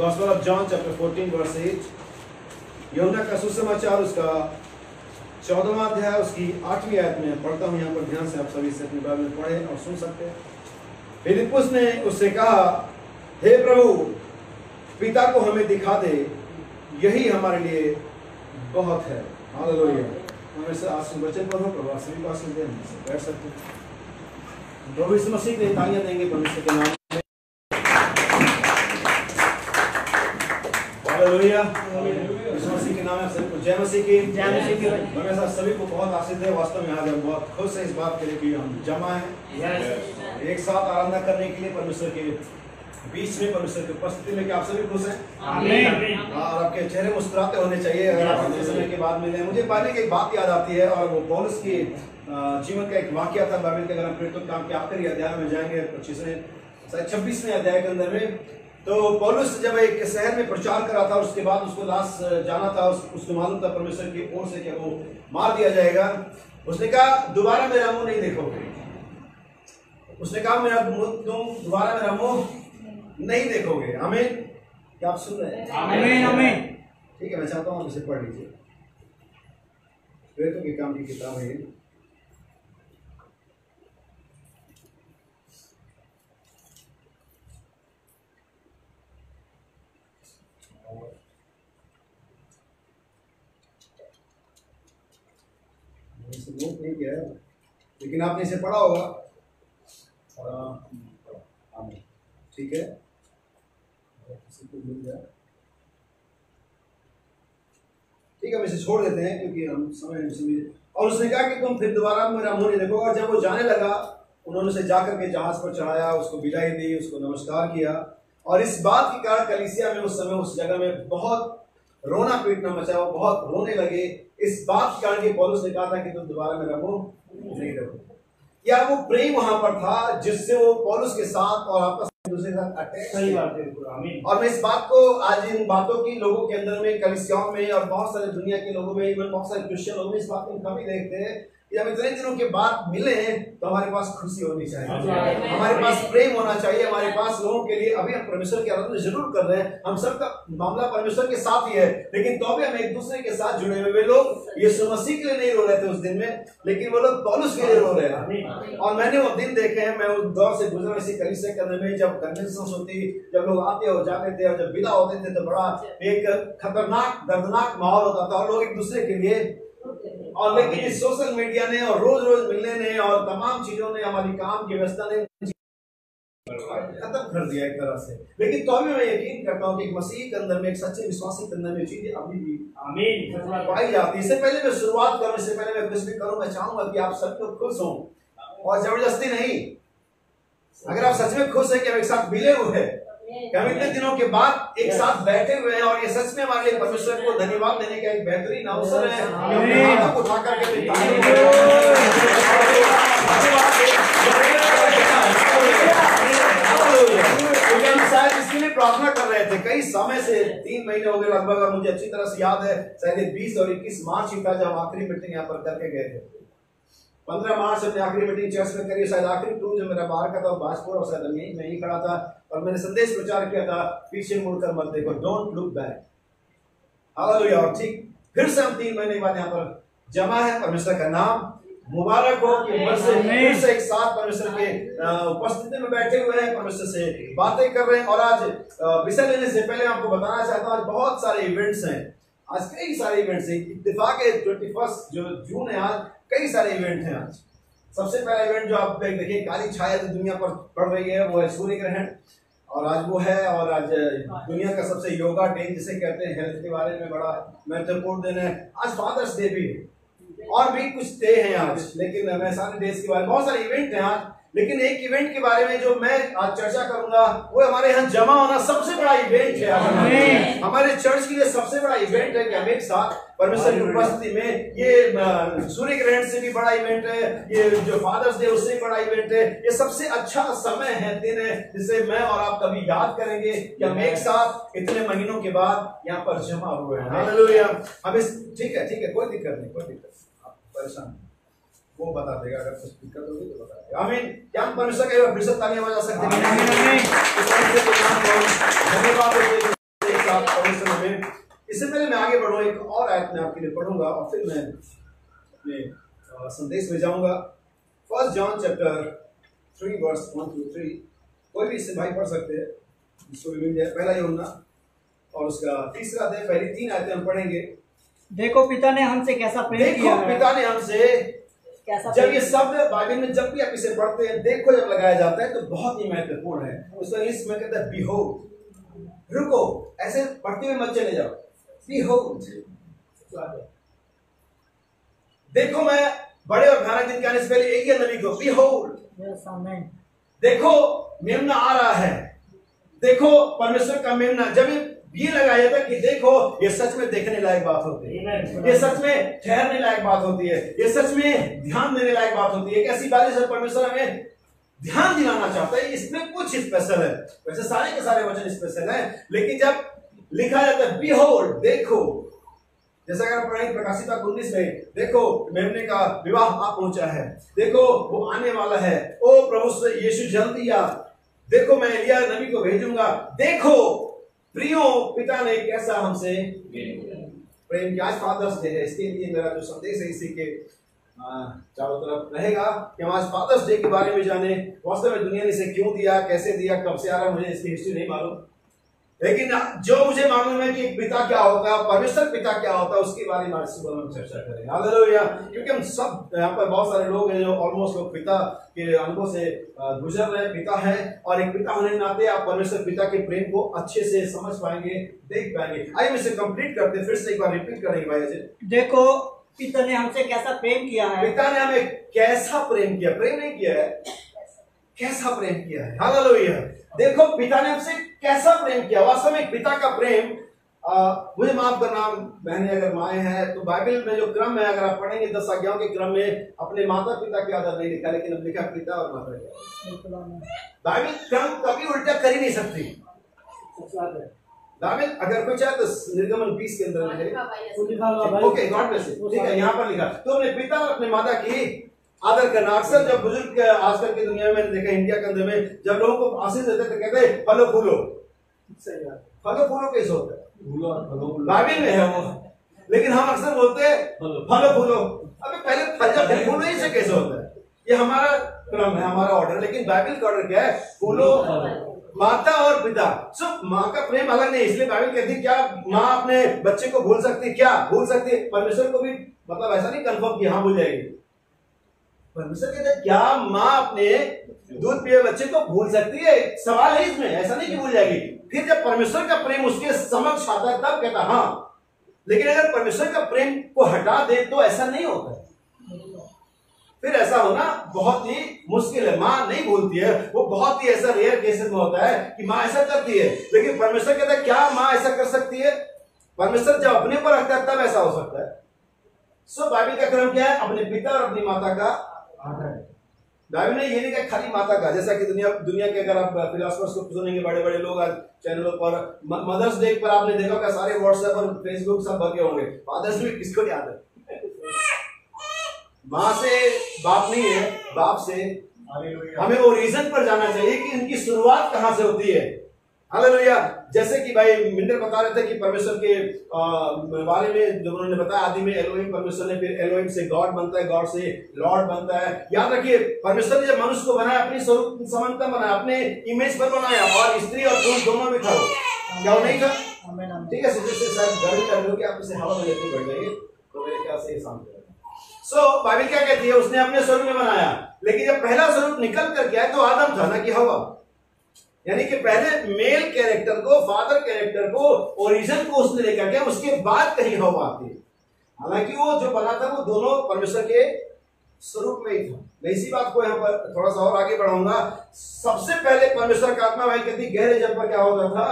Gospel of John chapter 14 verse 8, यूहन्ना का सुसमाचार उसका 14वां अध्याय उसकी 8वीं आयत में पढ़ता हूँ। यहाँ पर ध्यान से आप सभी से अपनी बाइबल में पढ़े और सुन सकते हैं। फिलिप्पुस ने उससे कहा, हे प्रभु, पिता को हमें दिखा दे, यही हमारे लिए बहुत है। हालेलुया। हमें से आशीष वचन पढ़ो, प्रभु सभी को आशीष दे। बैठ सकते हैं। प्रभु यीशु मसीह के लिए तालियां देंगे परमेश्वर के नाम में। हालेलुया। यीशु मसीह के नाम में सभी को जय मसीह की। जय मसीह की। हमेशा सभी को बहुत आशीष दे। वास्तव में आज हम बहुत खुश हैं इस बात के लिए कि हम जमा हैं एक साथ आराधना करने के लिए परमेश्वर के बीच में, परमेश्वर की उपस्थिति में। क्या आप सभी खुश हैं? आमीन। और आपके चेहरे मुस्कुराते होने चाहिए अगर आप इतने समय के बाद मिले। मुझे पहले की एक बात याद आती है और वो पौलुस की जीवन का एक वाकया था। बाइबल के अगर हम प्रेरितों काम के आखिरी अध्याय में जाएंगे 26वें अध्याय के अंदर में, तो पौलुस जब एक शहर में प्रचार कर रहा था, उसके बाद उसको लाश जाना था, उसको मालूम था परमेश्वर की ओर से कि वो मार दिया जाएगा। उसने कहा, दोबारा मेरा मुंह नहीं देखोगे। उसने कहा, तुम दोबारा मेरा मुंह नहीं देखोगे। आमीन। क्या आप सुन रहे हैं? आमीन आमीन। ठीक है, मैं चाहता हूँ आप इसे पढ़ लीजिए। प्रेरितों के काम की किताब है। नोट नहीं किया है लेकिन आपने इसे पढ़ा होगा। ठीक है, ठीक है, हम इसे छोड़ देते हैं क्योंकि हम समय। और उसने कहा कि तुम फिर दोबारा मेरा मुंह नहीं देखोगे। और जब वो जाने लगा, उन्होंने उसे जाकर के जहाज पर चढ़ाया, उसको विदाई दी, उसको नमस्कार किया। और इस बात के कारण कलीसिया में उस समय उस जगह में बहुत रोना पीटना मचा, वो बहुत रोने लगे इस बात के कारण कि पौलुस ने कहा था कि तुम दोबारा मेरा मुंह नहीं देखोगे। या वो प्रेम वहां पर था जिससे वो पौलुस के साथ और आपस में दूसरे साथ अटैच। सही बात है। और मैं इस बात को आज इन बातों की लोगों के अंदर में, कलीसियाओं में और बहुत सारे दुनिया के लोगों में, इवन बहुत सारे क्रिश्चियन लोगों में इस बात को कभी देखते हैं कि जब इतने दिनों के बाद मिले तो हमारे पास खुशी होनी चाहिए, हमारे पास प्रेम होना चाहिए, हमारे पास लोगों के लिए। अभी हम परमेश्वर की आराधना जरूर कर रहे हैं, हम सबका मामला परमेश्वर के साथ ही है, लेकिन तो भी हम एक दूसरे के साथ जुड़े हुए। वे लोग यीशु मसीह के लिए नहीं रो रहे थे उस दिन में, लेकिन वो लोग पौलुस के लिए रो रहे हैं। और मैंने वो दिन देखे हैं, मैं उस दौर से गुजरा इसी कलीसिया के अंदर में, जब कन्वेंशन होती, जब लोग आते और जाते थे और जब विदा होते थे तो बड़ा एक खतरनाक दर्दनाक माहौल होता था और लोग एक दूसरे के लिए। और लेकिन इस सोशल मीडिया ने और रोज रोज मिलने ने और तमाम चीजों ने, हमारी काम की व्यवस्था ने खत्म कर दिया एक तरह से। लेकिन तो भी मैं यकीन करता हूँ कि मसीह के अंदर में, एक सच्चे विश्वासी के अंदर में चीजें अभी भी आमीन पाई जाती है। इससे पहले मैं शुरुआत करूं, इससे पहले मैं कुछ भी करूं, मैं चाहूंगा कि आप सब लोग खुश हों और जबरदस्ती नहीं। अगर आप सच में खुश हैं कि हम एक साथ मिले हुए हैं, हम इतने दिनों के बाद एक साथ बैठे हुए हैं, और ये सच में हमारे लिए परमेश्वर को धन्यवाद देने का एक बेहतरीन अवसर है कि अपने हाथों को उठा करके शायद इसके लिए प्रार्थना कर रहे थे कई समय से। 3 महीने हो गए लगभग, और मुझे अच्छी तरह से याद है शायद 20 और 21 मार्च ही था जब आखिरी मीटिंग यहाँ पर करके गए थे। 15 मार्च से आखिरी मीटिंग चर्च में करी, शायद आखिरी टूर जो मेरा बाहर का था बाजपुर, और शायद मैं ही खड़ा था और मैंने संदेश प्रचार किया था, पीछे मुड़कर मत देखो, डोंट लुक बैक। हालेलुया। और ठीक फिर से हम 3 महीने बाद यहाँ पर जमा है। परमेश्वर का नाम मुबारक हो कि फिर से एक साथ परमेश्वर के उपस्थिति में बैठे हुए हैं, परमेश्वर से बातें कर रहे हैं। और आज विषय लेने से पहले आपको बताना चाहता हूँ, आज बहुत सारे इवेंट्स हैं, आज कई सारे इवेंट्स हैं। इत्तेफाक है 21 जो जून है, आज कई सारे इवेंट हैं। आज सबसे पहला इवेंट जो आप देखिए, काली छाया जो दुनिया पर पड़ रही है, वो है सूर्य ग्रहण, और आज वो है। और आज दुनिया का सबसे योगा डे जिसे कहते हैं, हेल्थ के बारे में बड़ा महत्वपूर्ण दिन है। आज फादर्स डे भी है और भी कुछ डे हैं आज, लेकिन मैं सारे डेज के बारे में, बहुत सारे इवेंट हैं आज, लेकिन एक इवेंट के बारे में जो मैं आज चर्चा करूंगा वो हमारे यहाँ जमा होना सबसे बड़ा इवेंट है। हमारे चर्च के लिए सबसे बड़ा इवेंट है कि हम एक साथ परमेश्वर की उपस्थिति में, ये सूर्य ग्रहण से भी बड़ा इवेंट है, ये जो फादर्स डे उससे भी बड़ा इवेंट है। ये सबसे अच्छा समय है, दिन है, जिसे मैं और आप कभी याद करेंगे कि हम एक साथ इतने महीनों के बाद यहाँ पर जमा हुए हैं। हालेलुया। हम इस ठीक है, कोई दिक्कत नहीं, कोई दिक्कत, आप परेशान, वो बता देगा, अगर कुछ दिक्कत होगी तो बता देगा। आमीन। क्या हम परमेश्वर के फिर से तालियां बजा सकते हैं? धन्यवाद। एक साथ परमेश्वर में। इससे पहले मैं आगे बढ़ूँ, एक और आयत मैं आपके लिए पढ़ूंगा और फिर मैं अपने संदेश में जाऊंगा। 1 जॉन चैप्टर 3 वर्स 1 to 3। कोई भी इससे भाई पढ़ सकते हैं, इसको भी मिल जाए। पहला यूहन्ना और उसका 3रा अध्याय, पहली 3 आयतें हम पढ़ेंगे। देखो पिता ने हमसे कैसा प्रेम किया है। पिता ने हमसे कैसा। जब ये शब्द बाइबल में जब भी आप इसे पढ़ते हैं, देखो जब लगाया जाता है तो बहुत ही महत्वपूर्ण है। उसका इंग्लिश में कहता है बिहोल्ड। रुको, ऐसे पढ़ते हुए मत चले जाओ। बिहोल्ड, देखो मैं बड़े और भयानक दिन के आने से पहले एक ही नबी को बिहोल्ड, देखो मेमना आ रहा है। देखो परमेश्वर का मेमना। जब ये लगाया जाता है कि देखो, ये सच में देखने लायक बात होती है, ये सच में ठहरने लायक बात होती है, ये सच में ध्यान देने लायक बात होती है। एक ऐसी बात है परमेश्वर हमें ध्यान दिलाना चाहता है। इसमें कुछ स्पेशल है। वैसे सारे के सारे वचन स्पेशल है, लेकिन जब लिखा जाता है बिहोल्ड, देखो, जैसा कि आप पढ़ेंगे प्रकाशित 19 में, देखो मेमने का विवाह आ पहुंचा है, देखो वो आने वाला है, ओ प्रभु यीशु जल्दी आ, देखो मैं एलिया नबी को भेजूंगा। देखो प्रियो, पिता ने कैसा हमसे प्रेम किया। आज फादर्स डे है, इसके लिए मेरा जो संदेश है इसी के चारों तरफ रहेगा कि हम आज फादर्स डे के बारे में जाने। वास्तव में दुनिया ने इसे क्यों दिया, कैसे दिया, कब से आ रहा, मुझे इसकी हिस्ट्री नहीं मालूम, लेकिन जो मुझे मालूम है कि पिता क्या होता है, परमेश्वर पिता क्या होता है, उसके बारे में आज सुबह हम चर्चा करेंगे। हालेलुया। क्योंकि हम सब यहाँ पर बहुत सारे लोग हैं जो ऑलमोस्ट लोग पिता के अनुभव से गुजर रहे पिता है, और एक पिता होने के नाते आप परमेश्वर पिता के प्रेम को अच्छे से समझ पाएंगे, देख पाएंगे। आइए हम इसे कंप्लीट करते, फिर से एक बार रिपीट करेंगे भाई जी। देखो पिता ने हमसे कैसा प्रेम किया है। पिता ने हमें कैसा प्रेम किया, प्रेम नहीं किया है, कैसा प्रेम किया है। हालेलुया। देखो पिता ने हमसे कैसा प्रेम किया। वास्तव में पिता का प्रेम, मुझे माफ करना बहनें अगर माए हैं, तो बाइबल में जो क्रम है अगर आप पढ़ेंगे 10 आज्ञाओं के क्रम में अपने माता पिता के आदर नहीं लिखा, लेकिन अब लिखा पिता और माता का। बाइबल क्रम कभी उल्टा कर ही नहीं सकती। बाइबल अगर कोई चाहे तो निर्गमन 20 के अंदर लिखे। Okay, God bless you. ठीक है, यहाँ पर लिखा तो अपने पिता और अपने माता की आदर करना। अक्सर जब बुजुर्ग आजकल की दुनिया में देखा, इंडिया के अंदर में जब लोगों को आशीष देते तो कहते हैं फलो फूलो। फलो फूलो कैसे होता है, बाइबल में है वो, लेकिन हम अक्सर बोलते हैं फलो फूलो। अबे पहले फल फूलो ही से कैसे होता है, ये हमारा क्रम है, हमारा ऑर्डर। लेकिन बाइबल का ऑर्डर क्या है, फूलो, माता और पिता। सिर्फ माँ का प्रेम अलग नहीं, इसलिए बाइबल कहती है क्या माँ अपने बच्चे को भूल सकती है, क्या भूल सकती है। परमेश्वर को भी मतलब ऐसा नहीं कंफर्म किया हाँ भूल जाएगी। परमेश्वर कहते हैं क्या माँ अपने दूध पिए बच्चे को भूल सकती है, सवाल है इसमें, ऐसा नहीं कि भूल जाएगी। फिर जब परमेश्वर का प्रेम उसके समक्ष आता है तब कहता हाँ, लेकिन अगर परमेश्वर का प्रेम को हटा दे तो ऐसा नहीं होता है। फिर ऐसा होना बहुत ही मुश्किल है। माँ नहीं भूलती है, वो बहुत ही ऐसा रेयर केसेस में होता है कि माँ ऐसा करती है, लेकिन परमेश्वर कहता है क्या माँ ऐसा कर सकती है। परमेश्वर जब अपने पर रखता है तब ऐसा हो सकता है। सो बाइबल का क्रम क्या है, अपने पिता और अपनी माता का। बाइबल ने ये नहीं कहा खाली माता का, जैसा कि दुनिया के अगर आप फिलोसफर्स को सुनेंगे, बड़े बड़े लोग आज चैनलों पर मदर्स डे पर आपने देखा होगा सारे व्हाट्सएप और फेसबुक सब भर के होंगे। फादर्स डे किसको याद है, माँ से बाप नहीं है, बाप से। हमें वो रीजन पर जाना चाहिए कि इनकी शुरुआत कहां से होती है। हालेलुया। जैसे कि भाई मिंडर बता रहे थे कि परमेश्वर के बारे में जो उन्होंने बताया, आदि में एलोहिम परमेश्वर ने, फिर एलोहिम से गॉड बनता है, गॉड से लॉर्ड बनता है। याद रखिए परमेश्वर ने जब मनुष्य को बनाया अपनी स्वरूप समानता बनाया, अपने इमेज पर बनाया, और स्त्री और पुरुष दोनों भी था। क्या वो नहीं था? ठीक है, शायद गर्मी कर लो कि आप इसे हवा में लेते बढ़ जाइए, तो मेरे ख्याल से शांत। सो बाइबल क्या कहती है, उसने अपने स्वरूप में बनाया, लेकिन जब पहला स्वरूप निकल कर गया तो आदम था ना कि हवा। यानी कि पहले मेल कैरेक्टर को, फादर कैरेक्टर को, ओरिजिन को उसने लेकर गया, उसके बाद कहीं हवा आती है। हालांकि वो जो बना था वो दोनों परमेश्वर के स्वरूप में ही था। मैं इसी बात को यहाँ पर थोड़ा सा और आगे बढ़ाऊंगा। सबसे पहले परमेश्वर का आत्मा भाई कहती गहरे जल पर क्या होता था,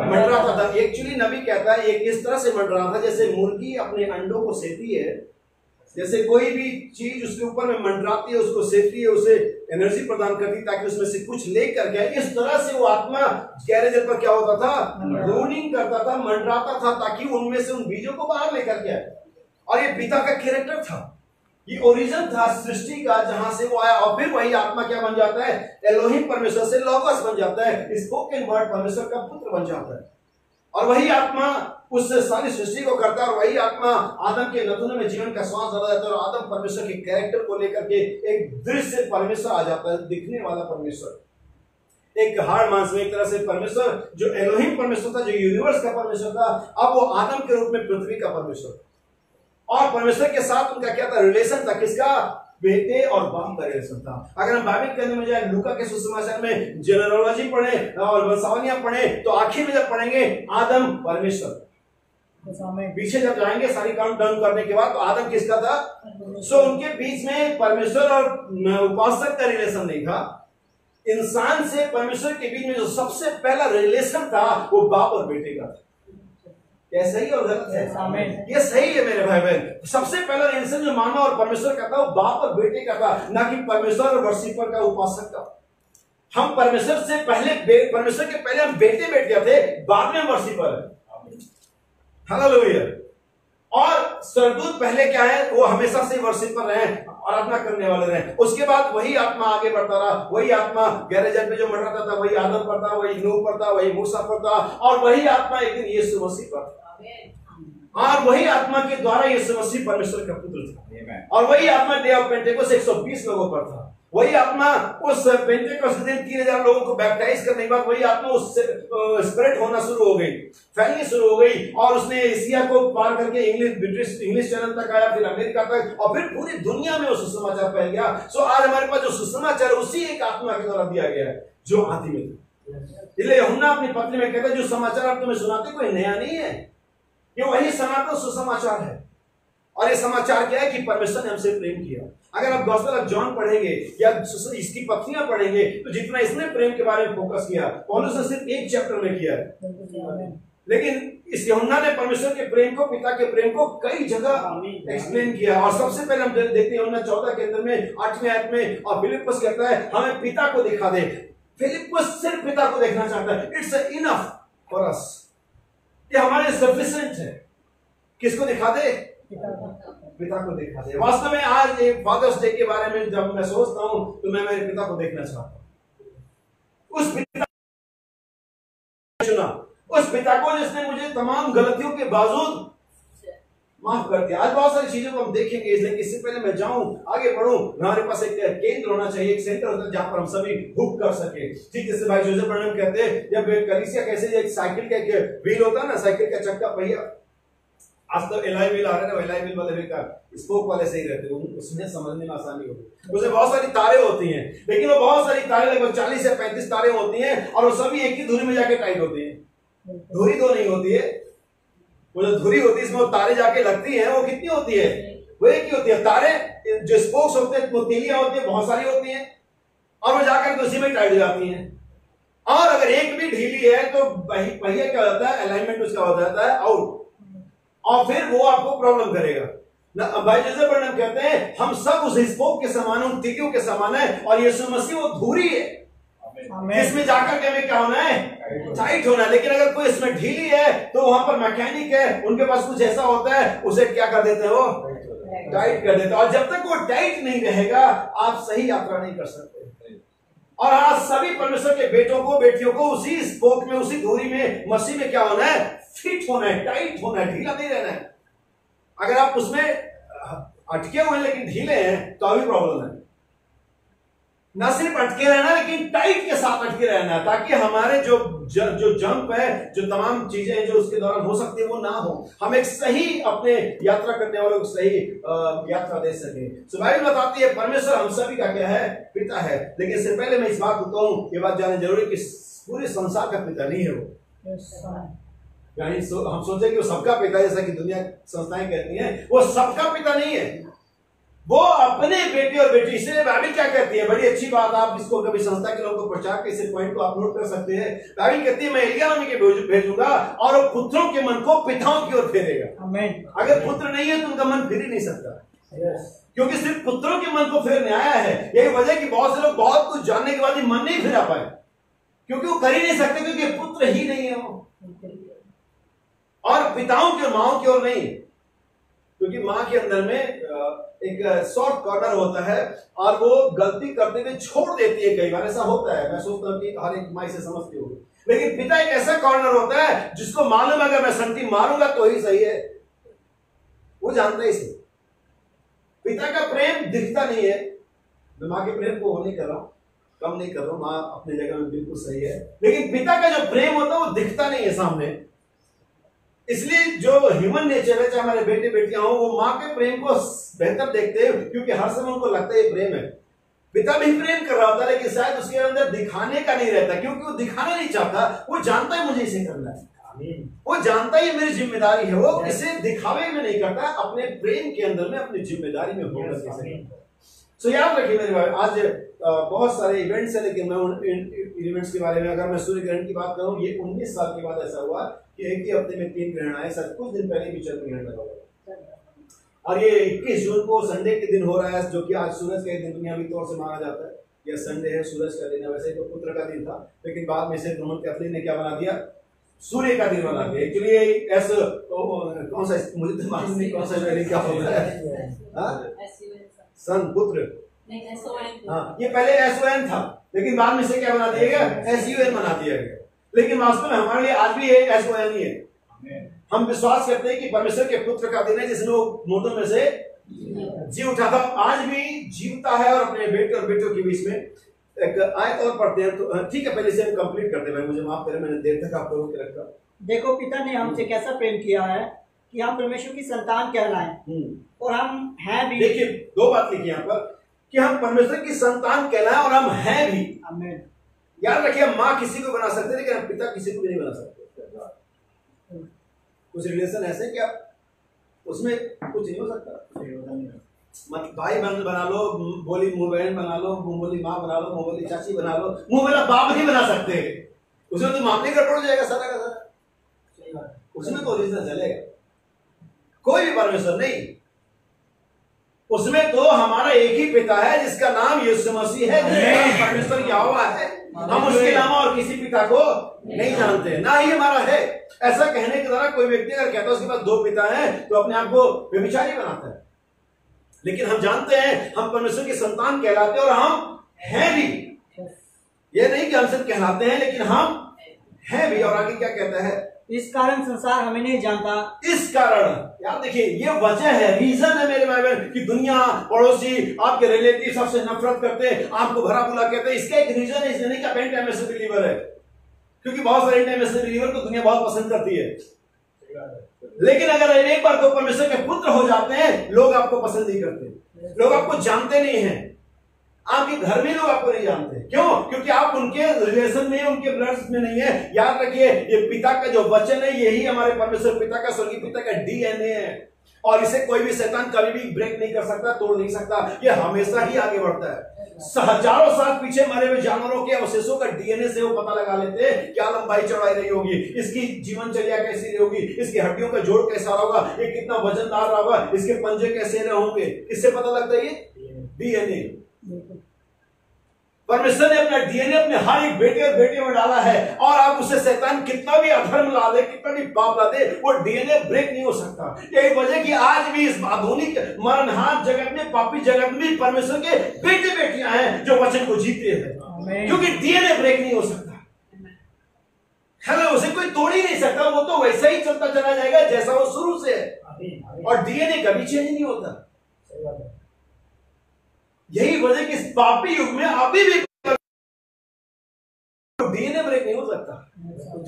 मंडराता था। एक्चुअली नबी कहता है एक इस तरह से मंडराता था जैसे मुर्गी अपने अंडों को सेती है, जैसे कोई भी चीज उसके ऊपर में मंडराती है, उसको सेती है, उसे एनर्जी प्रदान करती है ताकि उसमें से कुछ लेकर गया। इस तरह से वो आत्मा गहरे जल पर क्या होता था, रोनिंग करता था, मंडराता था, ताकि उनमें से उन बीजों को बाहर लेकर गया। और ये पिता का कैरेक्टर था, ये ओरिजिन था सृष्टि का, जहां से वो आया। और फिर वही आत्मा क्या बन जाता है, एलोहिम परमेश्वर से लोगोस बन जाता है, स्पोकन वर्ड परमेश्वर का पुत्र बन जाता है। और वही आत्मा उस सारी सृष्टि को करता है, और वही आत्मा आदम के नथुने में जीवन का श्वास डाला जाता है, और आदम परमेश्वर के कैरेक्टर को लेकर के एक दृश्य परमेश्वर आ जाता है, दिखने वाला परमेश्वर, एक हाड़ मांस में एक तरह से परमेश्वर जो एलोहिम परमेश्वर था, जो यूनिवर्स का परमेश्वर था, अब वो आदम के रूप में पृथ्वी का परमेश्वर। और परमेश्वर के साथ उनका क्या था, रिलेशन था, किसका, बेटे और बाप का रिलेशन था। अगर हम बाइबल के अंदर में जाए, लूका के सुसमाचार में जेनेरोलॉजी पढ़े और वंशावलियां पढ़े, तो आखिर में जब पढ़ेंगे आदम परमेश्वर, पीछे जब जाएंगे सारी काउंट डाउन करने के बाद, तो आदम किसका था। सो उनके बीच में परमेश्वर और उपासक का रिलेशन नहीं था। इंसान से परमेश्वर के बीच में जो सबसे पहला रिलेशन था वो बाप और बेटे का था। क्या सही और गलत है? ये सही है मेरे भाई बहन। सबसे पहला रिलेशन जो मानव और परमेश्वर का था वो बाप और बेटे का था, ना कि परमेश्वर और वर्शिपर का, उपासक का। हम परमेश्वर से पहले, परमेश्वर के पहले हम बेटे बेटियां थे, बाद में वर्शिपर है। हालेलुया। और स्वर्गदूत पहले क्या है, वो हमेशा से वर्शिपर रहे, आराधना करने वाले रहे। उसके बाद वही आत्मा आगे बढ़ता रहा, वही आत्मा गैरेजन पे जो मंडराता था, वही आदम पर था, वही नूह पर था, वही मूसा पर था, और वही आत्मा एक दिन यीशु मसीह पर था। और वही आत्मा के द्वारा यीशु मसीह परमेश्वर का पुत्र था, और वही आत्मा डे ऑफ पेंटेकोस्ट 120 लोगों पर था। वही आत्मा उस पेंटेकोस्ट के दिन 3000 लोगों को बैप्टाइज करने के बाद वही आत्मा उस स्प्रेड होना शुरू हो गई, फैलनी शुरू हो गई, और उसने एशिया को पार करके इंग्लिश चैनल तक आया, फिर अमेरिका तक, और फिर पूरी दुनिया में वो सुसमाचार फैल गया। सो आज हमारे पास जो सुसमाचार उसी एक आत्मा के द्वारा दिया गया है जो आदि में था। इसलिए यूहन्ना अपनी पत्री में कहता है, जो समाचार आप तुम्हें सुनाते कोई नया नहीं है, ये वही सनातन सुसमाचार है। और ये समाचार क्या है कि परमेश्वर ने हमसे प्रेम किया। अगर आप गॉस्पेल ऑफ जॉन पढ़ेंगे या इसकी पत्रियां पढ़ेंगे, तो जितना इसने प्रेम के बारे में फोकस किया, पौलुस ने सिर्फ एक चैप्टर में किया है, लेकिन इस यूहन्ना ने परमेश्वर के प्रेम को, पिता के प्रेम को कई जगह एक्सप्लेन किया। और सबसे पहले हम देखते हैं यूहन्ना 14 के अंदर में 8वें आयत में, और फिलिप्पस कहता है हमें पिता को दिखा दे। फिलिप्पस सिर्फ पिता को देखना चाहता है। इट्स इनफ फॉर अस, ये हमारे सफिशिएंट है। किसको दिखा दे? पिता को दिखा दे। वास्तव में आज एक फादर्स डे के बारे में जब मैं सोचता हूं, तो मैं मेरे पिता को देखना चाहता हूं। उस पिता चुना, उस पिता को जिसने मुझे तमाम गलतियों के बावजूद माफ कर दिया। आज बहुत सारी चीजों को हम देखेंगे, इसलिए इससे पहले मैं जाऊं, आगे बढ़ूं, हमारे पास एक केंद्र होना चाहिए, एक सेंटर होता है जहां पर हम सभी हुक कर सके। ठीक जैसे भाई जोसेफ ब्रैनम कहते हैं, जब कलीसिया कैसे एक साइकिल का एक व्हील होता है ना, साइकिल का चक्का पहिया, आज तो एलॉय व्हील आ रहे हैं, एलॉय व्हील वाले स्पोक वाले सही रहते हैं, उसमें समझने में आसानी होती है। उसमें बहुत सारी तारें होती हैं, लेकिन वो बहुत सारी तारें, लगभग 40 या 35 तारें होती हैं, और वो सभी एक ही धुरी में जाके टाइट होती हैं। धुरी दो नहीं होती है, वो जो धुरी होती है इसमें वो तारें जाके लगती हैं, वो कितनी होती है? वो एक ही होती है। तारें जो स्पोक्स होते हैं, वो तीलियां होती है, बहुत सारी होती हैं, और वो जाकर उसी में टाइट हो जाती हैं। और अगर एक भी ढीली है तो पहिया क्या होता है, अलाइनमेंट उसका हो जाता है आउट, और फिर वो आपको प्रॉब्लम करेगा। भाई जोसेफ ब्रैनम कहते हैं हम सब उस स्पोक के समान, उन तीलियों के समान है, और यीशु मसीह वो धुरी है जिसमें जाकर के हमें क्या होना है? टाइट होना है। लेकिन अगर कोई इसमें ढीली है तो वहां पर मैकेनिक है, उनके पास कुछ ऐसा होता है, उसे क्या कर देते हैं? वो टाइट कर देते हैं। और जब तक वो टाइट नहीं रहेगा आप सही यात्रा नहीं कर सकते। और आज सभी परमेश्वर के बेटों को, बेटियों को उसी स्पोक में, उसी धुरी में, मसीह में क्या होना है? फिट होना है, टाइट होना है, ढीला नहीं रहना है। अगर आप उसमें अटके हुए हैं लेकिन ढीले हैं तो अभी प्रॉब्लम है। ना सिर्फ अटके रहना, लेकिन टाइट के साथ अटके रहना है, ताकि हमारे जो जंप है, जो तमाम चीजें हैं जो उसके दौरान हो सकती है, वो ना हो। हम एक सही अपने यात्रा करने वालों को सही यात्रा दे सके। सो बाइबल बताती है परमेश्वर हम सभी का क्या है? पिता है। लेकिन इससे पहले मैं इस बात को कहूं, ये बात जानना जरूरी कि पूरे संसार का पिता नहीं है वो। यानी हम सोचें कि वो सबका पिता, जैसा कि दुनिया संस्थाएं कहती हैं, वो सबका पिता नहीं है, वो अपने बेटे और बेटी। इसलिए बाइबल क्या कहती है? बड़ी अच्छी बात, आप इसको कभी संस्था के लोगों को प्रचार के इस पॉइंट को आप नोट कर सकते हैं। बाइबल कहती है मैं एलिय्याह नबी के भेजूंगा और वो पुत्रों के मन को पिताओं की ओर फेरेगा। आमीन। अगर पुत्र नहीं है तो उनका मन फिर ही नहीं सकता, क्योंकि सिर्फ पुत्रों के मन को फेरने आया है। यही वजह कि बहुत से लोग बहुत कुछ जानने के बाद ही मन नहीं फिरा पाए, क्योंकि वो कर ही नहीं सकते, क्योंकि पुत्र ही नहीं है वो। और पिताओं की और माओ की ओर नहीं, क्योंकि मां के अंदर में एक सॉफ्ट कॉर्नर होता है और वो गलती करते हुए छोड़ देती है। कई बार ऐसा होता है, मैं सोचता हूँ कि हर एक माँ इसे समझती होगी। लेकिन पिता एक ऐसा कॉर्नर होता है जिसको मालूम है अगर मैं संगति मारूंगा तो ही सही है, वो जानता है इसे। पिता का प्रेम दिखता नहीं है। मैं माँ के प्रेम को वो नहीं कर रहा हूं, कम नहीं कर रहा हूं, माँ अपनी जगह में बिल्कुल सही है, लेकिन पिता का जो प्रेम होता है वो दिखता नहीं है सामने। इसलिए जो ह्यूमन नेचर है, चाहे हमारे बेटे बेटियां हो, वो माँ के प्रेम को बेहतर देखते हैं क्योंकि हर समय उनको लगता है ये प्रेम है। पिता भी प्रेम कर रहा होता है लेकिन शायद उसके अंदर दिखाने का नहीं रहता, क्योंकि वो दिखाना नहीं चाहता। वो जानता है मुझे इसे करना है, वो जानता है ये मेरी जिम्मेदारी है, वो इसे दिखावे में नहीं करता, अपने प्रेम के अंदर में अपनी जिम्मेदारी में होकर। सो याद रखिए मेरे भाई, आज बहुत सारे इवेंट्स है, लेकिन मैं उन इवेंट्स के बारे में अगर मैं सूर्य ग्रहण की बात करूं, ये 19 साल के बाद ऐसा हुआ कि एक ही हफ्ते में 3 ग्रहण आए। सर कुछ दिन पहले भी चंद्र ग्रहण लगा हुआ, और ये 21 जून को संडे के दिन हो रहा है, जो कि आज सूरज का दिन दुनियावी तौर से माना जाता है। यह संडे है, सूरज का दिन है। वैसे तो पुत्र का दिन था, लेकिन बाद में से रोमन कैथोलिक ने क्या बना दिया, सूर्य का दिन बना दिया। एक्चुअली ऐसा कौन सा, मुझे तो मालूम नहीं कौन सा स्पेलिंग क्या होता है, सन पुत्र, हाँ ये पहले SON था, लेकिन बाद में से क्या बना दिया गया, SUN बना दिया गया। लेकिन वास्तव में हमारे लिए आज भी ये SON ही है। हम विश्वास करते हैं कि परमेश्वर के पुत्र का दिन है जिसने वो मुर्दों में से जी उठा था, आज भी जीवता है और अपने बेटे और बेटियों के बीच में एक आयत और पढ़ते हैं। तो ठीक है, पहले से हम कंप्लीट करते हैं। मुझे माफ करें, मैंने देर तक आपको रोक के रखा। देखो पिता ने हमसे कैसा प्रेम किया है कि हम परमेश्वर की संतान कहलाएं, और हम हैं भी। देखिए 2 बात लिखी यहाँ पर कि हम परमेश्वर की संतान कहलाएं और हम हैं भी। आमीन। याद रखिए, हम माँ किसी को बना सकते लेकिन हम पिता किसी को भी नहीं बना सकते। कुछ रिलेशन ऐसे कि आप उसमें कुछ नहीं हो सकता। मत भाई बहन बना लो, बोली मुंह बहन बना लो, मुंह बोली माँ बना लो, मुंह बोली चाची बना लो, मुंह बोला बाप नहीं बना सकते। उसमें तो मामले गड़बड़ हो जाएगा सारा का सारा, उसमें तो रिश्ता चलेगा। कोई भी परमेश्वर नहीं, उसमें तो हमारा एक ही पिता है जिसका नाम यीशु मसीह है, जिसका नाम परमेश्वर यहोवा है। हम उसके अलावा और किसी पिता को नहीं जानते, ना ही हमारा है। ऐसा कहने के द्वारा कोई व्यक्ति अगर कहता है उसके पास 2 पिता हैं तो अपने आप को व्यभिचारी बनाता है। लेकिन हम जानते हैं हम परमेश्वर की संतान कहलाते हैं और हम हैं भी। ये नहीं कि हम सिर्फ कहलाते हैं, लेकिन हम हैं भी। और आगे क्या कहता है, इस कारण संसार हमें नहीं जानता। इस कारण, यार देखिए ये वजह है, रीजन है मेरे भाई बहन, कि दुनिया, पड़ोसी, आपके रिलेटिव सबसे नफरत करते हैं, आपको भरा बुला कहते हैं। इसका एक रीजन है, इसलिए नहीं कि आप इंटरनेशनल बिलीवर है, क्योंकि बहुत सारे इंटरनेशनल बिलीवर को दुनिया बहुत पसंद करती है। लेकिन अगर एक बार तो परमेश्वर के पुत्र हो जाते हैं, लोग आपको पसंद नहीं करते, लोग आपको जानते नहीं हैं, आपके घर में लोग आपको नहीं जानते। क्यों? क्योंकि आप उनके रिलेशन में, उनके ब्लड में नहीं है। याद रखिए, ये पिता का जो वचन है, यही हमारे परमेश्वर पिता का, स्वर्गीय पिता का DNA है, और इसे कोई भी शैतान कभी भी ब्रेक नहीं कर सकता, तोड़ नहीं सकता। ये हमेशा ही आगे बढ़ता है। हजारों साल पीछे मरे हुए जानवरों के अवशेषों का DNA से वो पता लगा लेते हैं क्या लंबाई चौड़ाई रही होगी, इसकी जीवनचर्या कैसी रही होगी, इसकी हड्डियों का जोड़ कैसा होगा, ये कितना वजनदार रहा होगा, इसके पंजे कैसे रहे होंगे। किससे पता लगता है? ये DNA। परमेश्वर ने अपना DNA अपने हर एक बेटे और बेटी में डाला है, और आप उसे शैतान कितना भी अधर्म ला दे, कितना भी पाप ला दे, वो DNA ब्रेक नहीं हो सकता। यही वजह कि आज भी इस आधुनिक मरणहार जगत में, पापी जगत में परमेश्वर के बेटे बेटियां हैं जो वचन को जीते हैं, क्योंकि DNA ब्रेक नहीं हो सकता। हेलो, उसे कोई तोड़ ही नहीं सकता, वो तो वैसा ही चलता चला जाएगा जैसा वो शुरू से है, और DNA कभी चेंज नहीं होता। यही वजह कि इस पापी युग में अभी भी DNA ब्रेक नहीं हो सकता।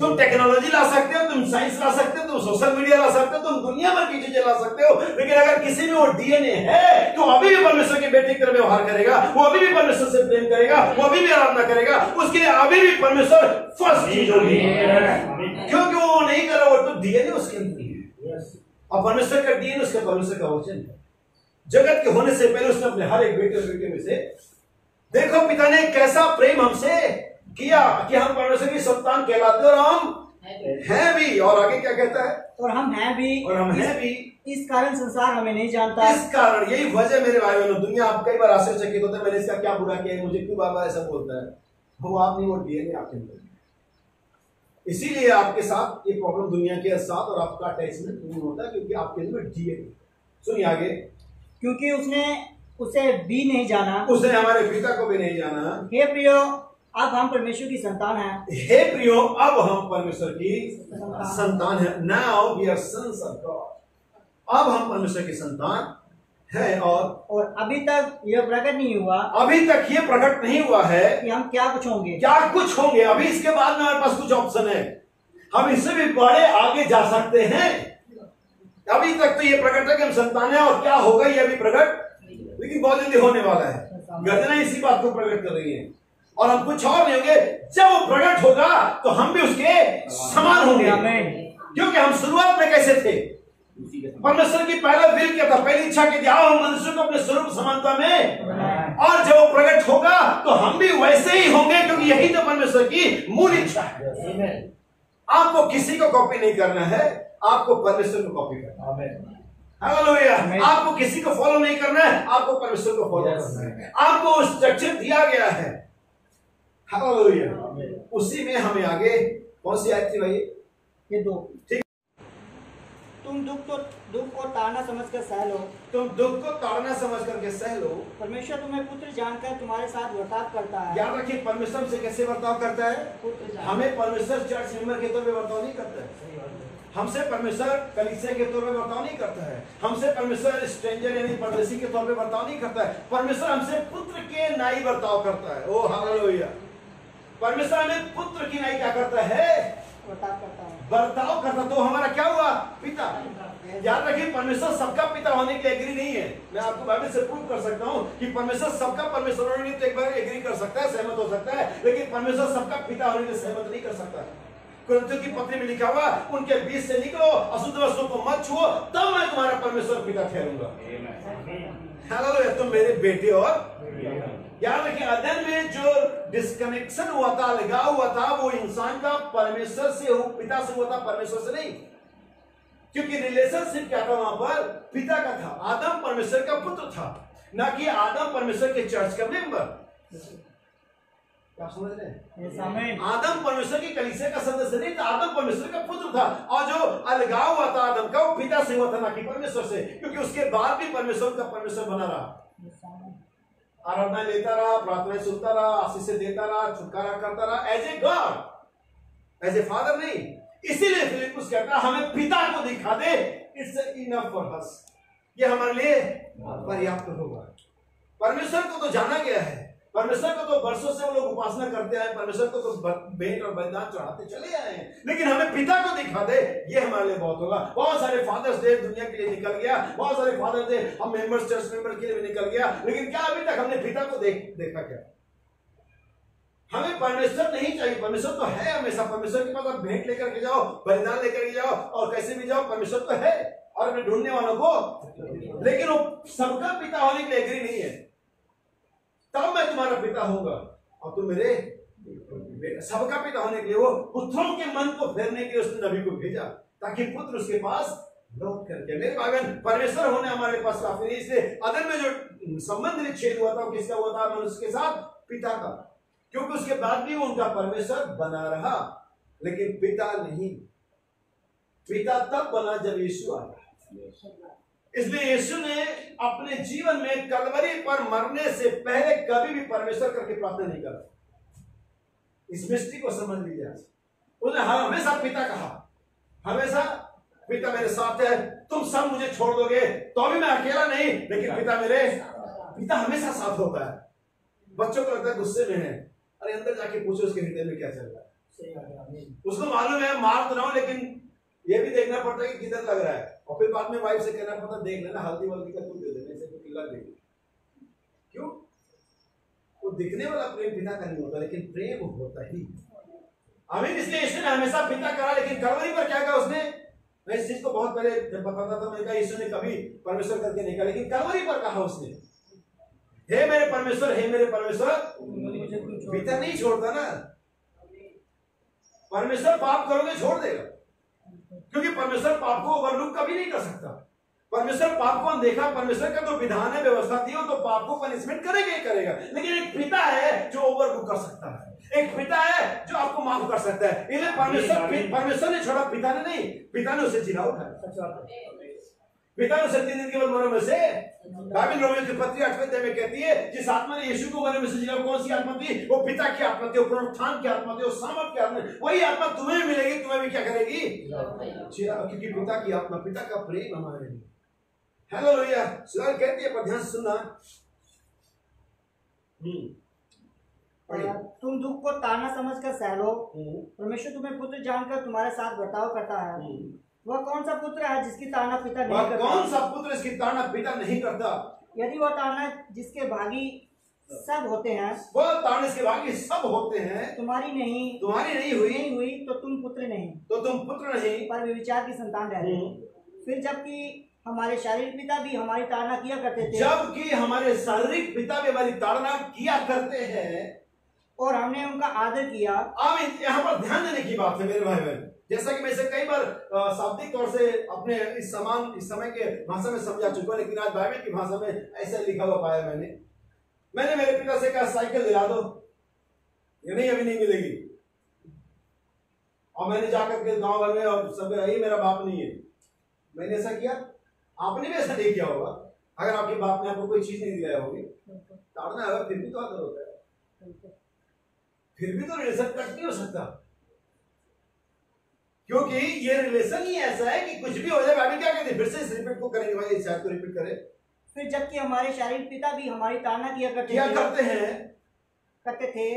तुम टेक्नोलॉजी ला सकते हो, तुम साइंस ला सकते हो, तुम सोशल मीडिया ला सकते हो, तुम दुनिया भर की चीजें ला सकते हो, लेकिन अगर किसी में वो DNA है तो अभी भी परमेश्वर के बेटे की तरह व्यवहार करेगा, वो अभी भी परमेश्वर से प्रेम करेगा, वो अभी भी आराधना करेगा, उसके लिए अभी भी परमेश्वर फर्स्ट चीज होगी, क्योंकि वो नहीं कर रहा, वो तो DNA उसके अंदर है, और परमेश्वर का DNA उसके परमेश्वर का वचन है। जगत के होने से पहले उसने अपने हर एक बेटे और बेटे में से, देखो पिता ने कैसा प्रेम हमसे किया कि हम परमेश्वर की संतान कहलाते और हम हैं भी। और आगे क्या कहता है? और हम हैं भी, और हम हैं भी। इस कारण संसार हमें नहीं जानता। इस कारण, यही वजह मेरे भाई बहनों, दुनिया आप कई बार आश्चर्यचकित होता है, मैंने इसका क्या बुरा किया है, मुझे क्यों बार बार ऐसा बोलता है। वो आप नहीं, वो DNA आपके अंदर। इसीलिए आपके साथ ये प्रॉब्लम दुनिया के साथ और आपका अटैचमेंट नहीं होता, क्योंकि आपके अंदर DNA। सुनिए आगे, क्योंकि उसने उसे भी नहीं जाना, उसने हमारे पिता को भी नहीं जाना। हे प्रियो, अब हम परमेश्वर की संतान हैं। हे प्रियो, अब हम परमेश्वर की संतान हैं। Now we are sons of God. अब हम परमेश्वर की संतान है। और अभी तक यह प्रकट नहीं हुआ, अभी तक ये प्रकट नहीं हुआ है कि हम क्या कुछ होंगे। क्या कुछ होंगे। अभी इसके बाद में हमारे पास कुछ ऑप्शन है, हम इससे भी बड़े आगे जा सकते हैं। अभी तक तो ये प्रकट है कि हम संतान है, और क्या होगा ये अभी प्रकट, लेकिन बहुत जल्दी होने वाला है। गर्जना इसी बात को प्रकट कर रही है, और हम कुछ और नहीं होंगे। जब वो प्रकट होगा तो हम भी उसके समान होंगे, क्योंकि हम शुरुआत में कैसे थे। परमेश्वर की पहला विल क्या था, पहली इच्छा की थी, आओ हम मनुष्य को अपने स्वरूप समानता में, और जब वो प्रकट होगा तो हम भी वैसे ही होंगे, क्योंकि यही तो परमेश्वर की मूल इच्छा है। आपको किसी को कॉपी नहीं करना है, आपको परमेश्वर को कॉपी करना है। हालेलुया। आपको किसी को फॉलो नहीं करना है, आपको परमेश्वर को फॉलो करना है। आपको स्ट्रक्चर दिया गया है। हालेलुया। उसी में हमें आगे कौन सी आयत थी भाई? ये दो। ठीक। तुम दुख को ताड़ना समझकर सह लो। तुम दुख को ताड़ना समझ करके सह लो। परमेश्वर तुम्हें पुत्र जानकर तुम्हारे साथ बर्ताव करता है। याद रखिए, परमेश्वर से कैसे बर्ताव करता है? हमें परमेश्वर चर्च मेंबर के तौर पे बर्ताव नहीं करता है। हमसे परमेश्वर कलीसिया के तौर पे बर्ताव नहीं करता है। हमसे परमेश्वर स्ट्रेंजर यानी परदेशी के तौर पे बर्ताव नहीं करता है। परमेश्वर हमसे पुत्र के नाई बर्ताव करता है। ओ हालेलुया। परमेश्वर हमें पुत्र की नाई क्या करता है? बर्ताव करता। तो हमारा क्या हुआ? पिता। याद रखिए, परमेश्वर सबका पिता होने के एग्री नहीं है। मैं आपको बाइबल से प्रूव कर सकता हूँ कि परमेश्वर सबका परमेश्वर होने के एक बार एग्री कर सकता है, सहमत हो सकता है, लेकिन परमेश्वर सबका पिता होने के सहमत नहीं कर सकता। कुरिन्थियों की पत्री में लिखा हुआ, उनके बीच से निकलो, अशुद्ध वस्तुओं को मत छुओ, तब मैं तुम्हारा परमेश्वर पिता ठहरूंगा। हालेलुया। तुम मेरे बेटे और याद रखिए, अदन में जो डिस्कनेक्शन हुआ था, लगाव हुआ था, वो इंसान का परमेश्वर से, पिता से हुआ था, परमेश्वर से नहीं। क्योंकि रिलेशनशिप क्या था वहां पर? पिता का था। आदम परमेश्वर का पुत्र था, ना कि आदम परमेश्वर के चर्च का मेंबर। क्या समझ रहे हैं? आदम परमेश्वर की कलीसिया का सदस्य नहीं था, आदम परमेश्वर का पुत्र था। और जो अलगाव हुआ था आदम का, वो पिता से हुआ था, ना कि परमेश्वर से। क्योंकि उसके बाद भी परमेश्वर का परमेश्वर बना रहा, आराधना लेता रहा, प्रार्थना सुनता रहा, आशीष देता रहा, छुटकारा करता रहा, as a God, as a father नहीं। इसीलिए फिलिप्पुस कहता है, हमें पिता को दिखा दे, इट्स इनफ फॉर अस, ये हमारे लिए पर्याप्त होगा। परमेश्वर को तो जाना गया है, परमेश्वर को तो वर्षों से वो लोग उपासना करते आए, परमेश्वर को तो भेंट और बलिदान चढ़ाते चले आए हैं, लेकिन हमें पिता को दिखा दे, ये हमारे लिए बहुत होगा। बहुत सारे फादर्स डे दुनिया के लिए निकल गया, बहुत सारे फादर्स डे हम मेंबर्स, चर्च मेंबर के लिए भी निकल गया, लेकिन क्या अभी तक हमने पिता को देखा क्या? हमें परमेश्वर नहीं चाहिए, परमेश्वर तो है हमेशा। परमेश्वर के पास आप भेंट लेकर के जाओ, बलिदान लेकर के जाओ, और कैसे भी जाओ, परमेश्वर तो है, और अपने ढूंढने वालों को, लेकिन वो सबका पिता होने के लिए एग्री नहीं है। तब मैं तुम्हारा पिता होऊंगा और तुम मेरे सबका पिता होने के लिए, वो पुत्रों के मन को फेरने के लिए उसने नबी को भेजा, ताकि पुत्र उसके पास लौट करके। मेरे भाई, परमेश्वर होने हमारे पास काफी नहीं। इसलिए अदन में जो संबंध विच्छेद हुआ था, किसका हुआ था? मनुष्य के साथ, पिता का। क्योंकि उसके बाद भी उनका परमेश्वर बना रहा, लेकिन पिता नहीं। पिता तब बना जब यीशु आया। इसलिए यीशु ने अपने जीवन में कलवरी पर मरने से पहले कभी भी परमेश्वर करके प्रार्थना नहीं करा। इस मिस्ट्री को समझ लीजिए। उसने हमेशा पिता कहा, हमेशा पिता मेरे साथ है, तुम सब मुझे छोड़ दोगे तो भी मैं अकेला नहीं, लेकिन पिता हमेशा साथ होता है। बच्चों को लगता है गुस्से में है, अरे अंदर जाके पूछो उसके हृदय में क्या चल रहा है। उसको मालूम है मार तो रहा हूं, लेकिन ये भी देखना पड़ता है कि किधर लग रहा है, और फिर बाद में वाइफ से कहना पड़ता, देख लेना हल्दी वल्दी का तू दे देने से तो लग गई। क्यों? वो दिखने वाला प्रेम पिता का नहीं होता, लेकिन प्रेम होता ही। आमीन। इसलिए यीशु ने हमेशा पिता करा, लेकिन कलवरी पर क्या कहा उसने? मैं इस चीज को बहुत पहले जब बताता था, मैंने कहा यीशु ने कभी परमेश्वर करके नहीं कहा, लेकिन कलवरी पर कहा उसने, हे मेरे परमेश्वर, हे मेरे परमेश्वर। पिता नहीं छोड़ता ना, परमेश्वर पाप करोगे छोड़ देगा, क्योंकि परमेश्वर पाप को ओवरलुक कभी नहीं कर सकता। परमेश्वर पाप को अनदेखा, परमेश्वर का जो विधान है, व्यवस्था दी हो, तो पाप को पनिशमेंट करेगा ही करेगा। लेकिन एक पिता है जो ओवरलुक कर सकता है, एक पिता है जो आपको माफ कर सकता है। इसलिए परमेश्वर ने छोड़ा, पिता ने नहीं। पिता ने उसे जिला उठाया, पिता ने उसे 3 दिन के बाद मरों में से बाइबल रोमियो की पत्री 8वें अध्याय में कहती है जिस आत्मा ने यीशु को मरे में से जिला, कौन सी आत्मा थी? वो पिता की आत्मा थी, वो पुनरुत्थान की आत्मा थी, वो सामर्थ की आत्मा। वही आत्मा तुम्हें मिलेगी, तुम्हें भी क्या करेगी? क्योंकि पिता की आत्मा, पिता का प्रेम हमारे लिए। हालेलुया। सुधार कहती है, पर ध्यान से सुनना। तुम दुख को ताना समझकर सह लो, परमेश्वर तुम्हें पुत्र जानकर तुम्हारे साथ बर्ताव करता है। वह कौन सा पुत्र है जिसकी ताना पिता नहीं करता? कौन सा पुत्र इसकी ताना पिता नहीं करता? यदि वह ताना जिसके भागी सब होते हैं, वह ताने इसके भागी सब होते हैं, तुम्हारी नहीं हुई तो तुम पुत्र नहीं, तो तुम पुत्र नहीं पर व्यभिचार की संतान रहे। फिर जबकि हमारे शारीरिक पिता भी हमारी ताड़ना किया करते थे, जबकि हमारे शारीरिक पिता भी हमारी ताड़ना किया करते हैं और हमने उनका आदर किया। अब यहाँ पर ध्यान देने की बात है मेरे भाई बहन, जैसा कि मैं इसे कई बार शाब्दिक तौर से अपने इस समय के भाषा में समझा चुका, लेकिन आज बाइबल की भाषा में ऐसा लिखा हुआ पाया मैंने मेरे पिता से कहा साइकिल दिला दो, ये नहीं अभी नहीं मिलेगी। और मैंने जाकर के गांव भर में और सब ये मेरा बाप नहीं है, मैंने ऐसा किया, आपने भी ऐसा नहीं किया होगा। अगर आपके बाप ने आपको कोई चीज नहीं दिलाया होगी, ताड़ना है, फिर भी तो आदर होता है, फिर भी तो रिलेशन कट नहीं हो सकता, क्योंकि ये रिलेशन ही ऐसा है कि कुछ भी हो जाए। बाइबल क्या कहती है? फिर से इस रिपीट को करेंगे भाई, इस को रिपीट करें। फिर जबकि हमारे शारीरिक पिता भी हमारी ताड़ना किया करते थे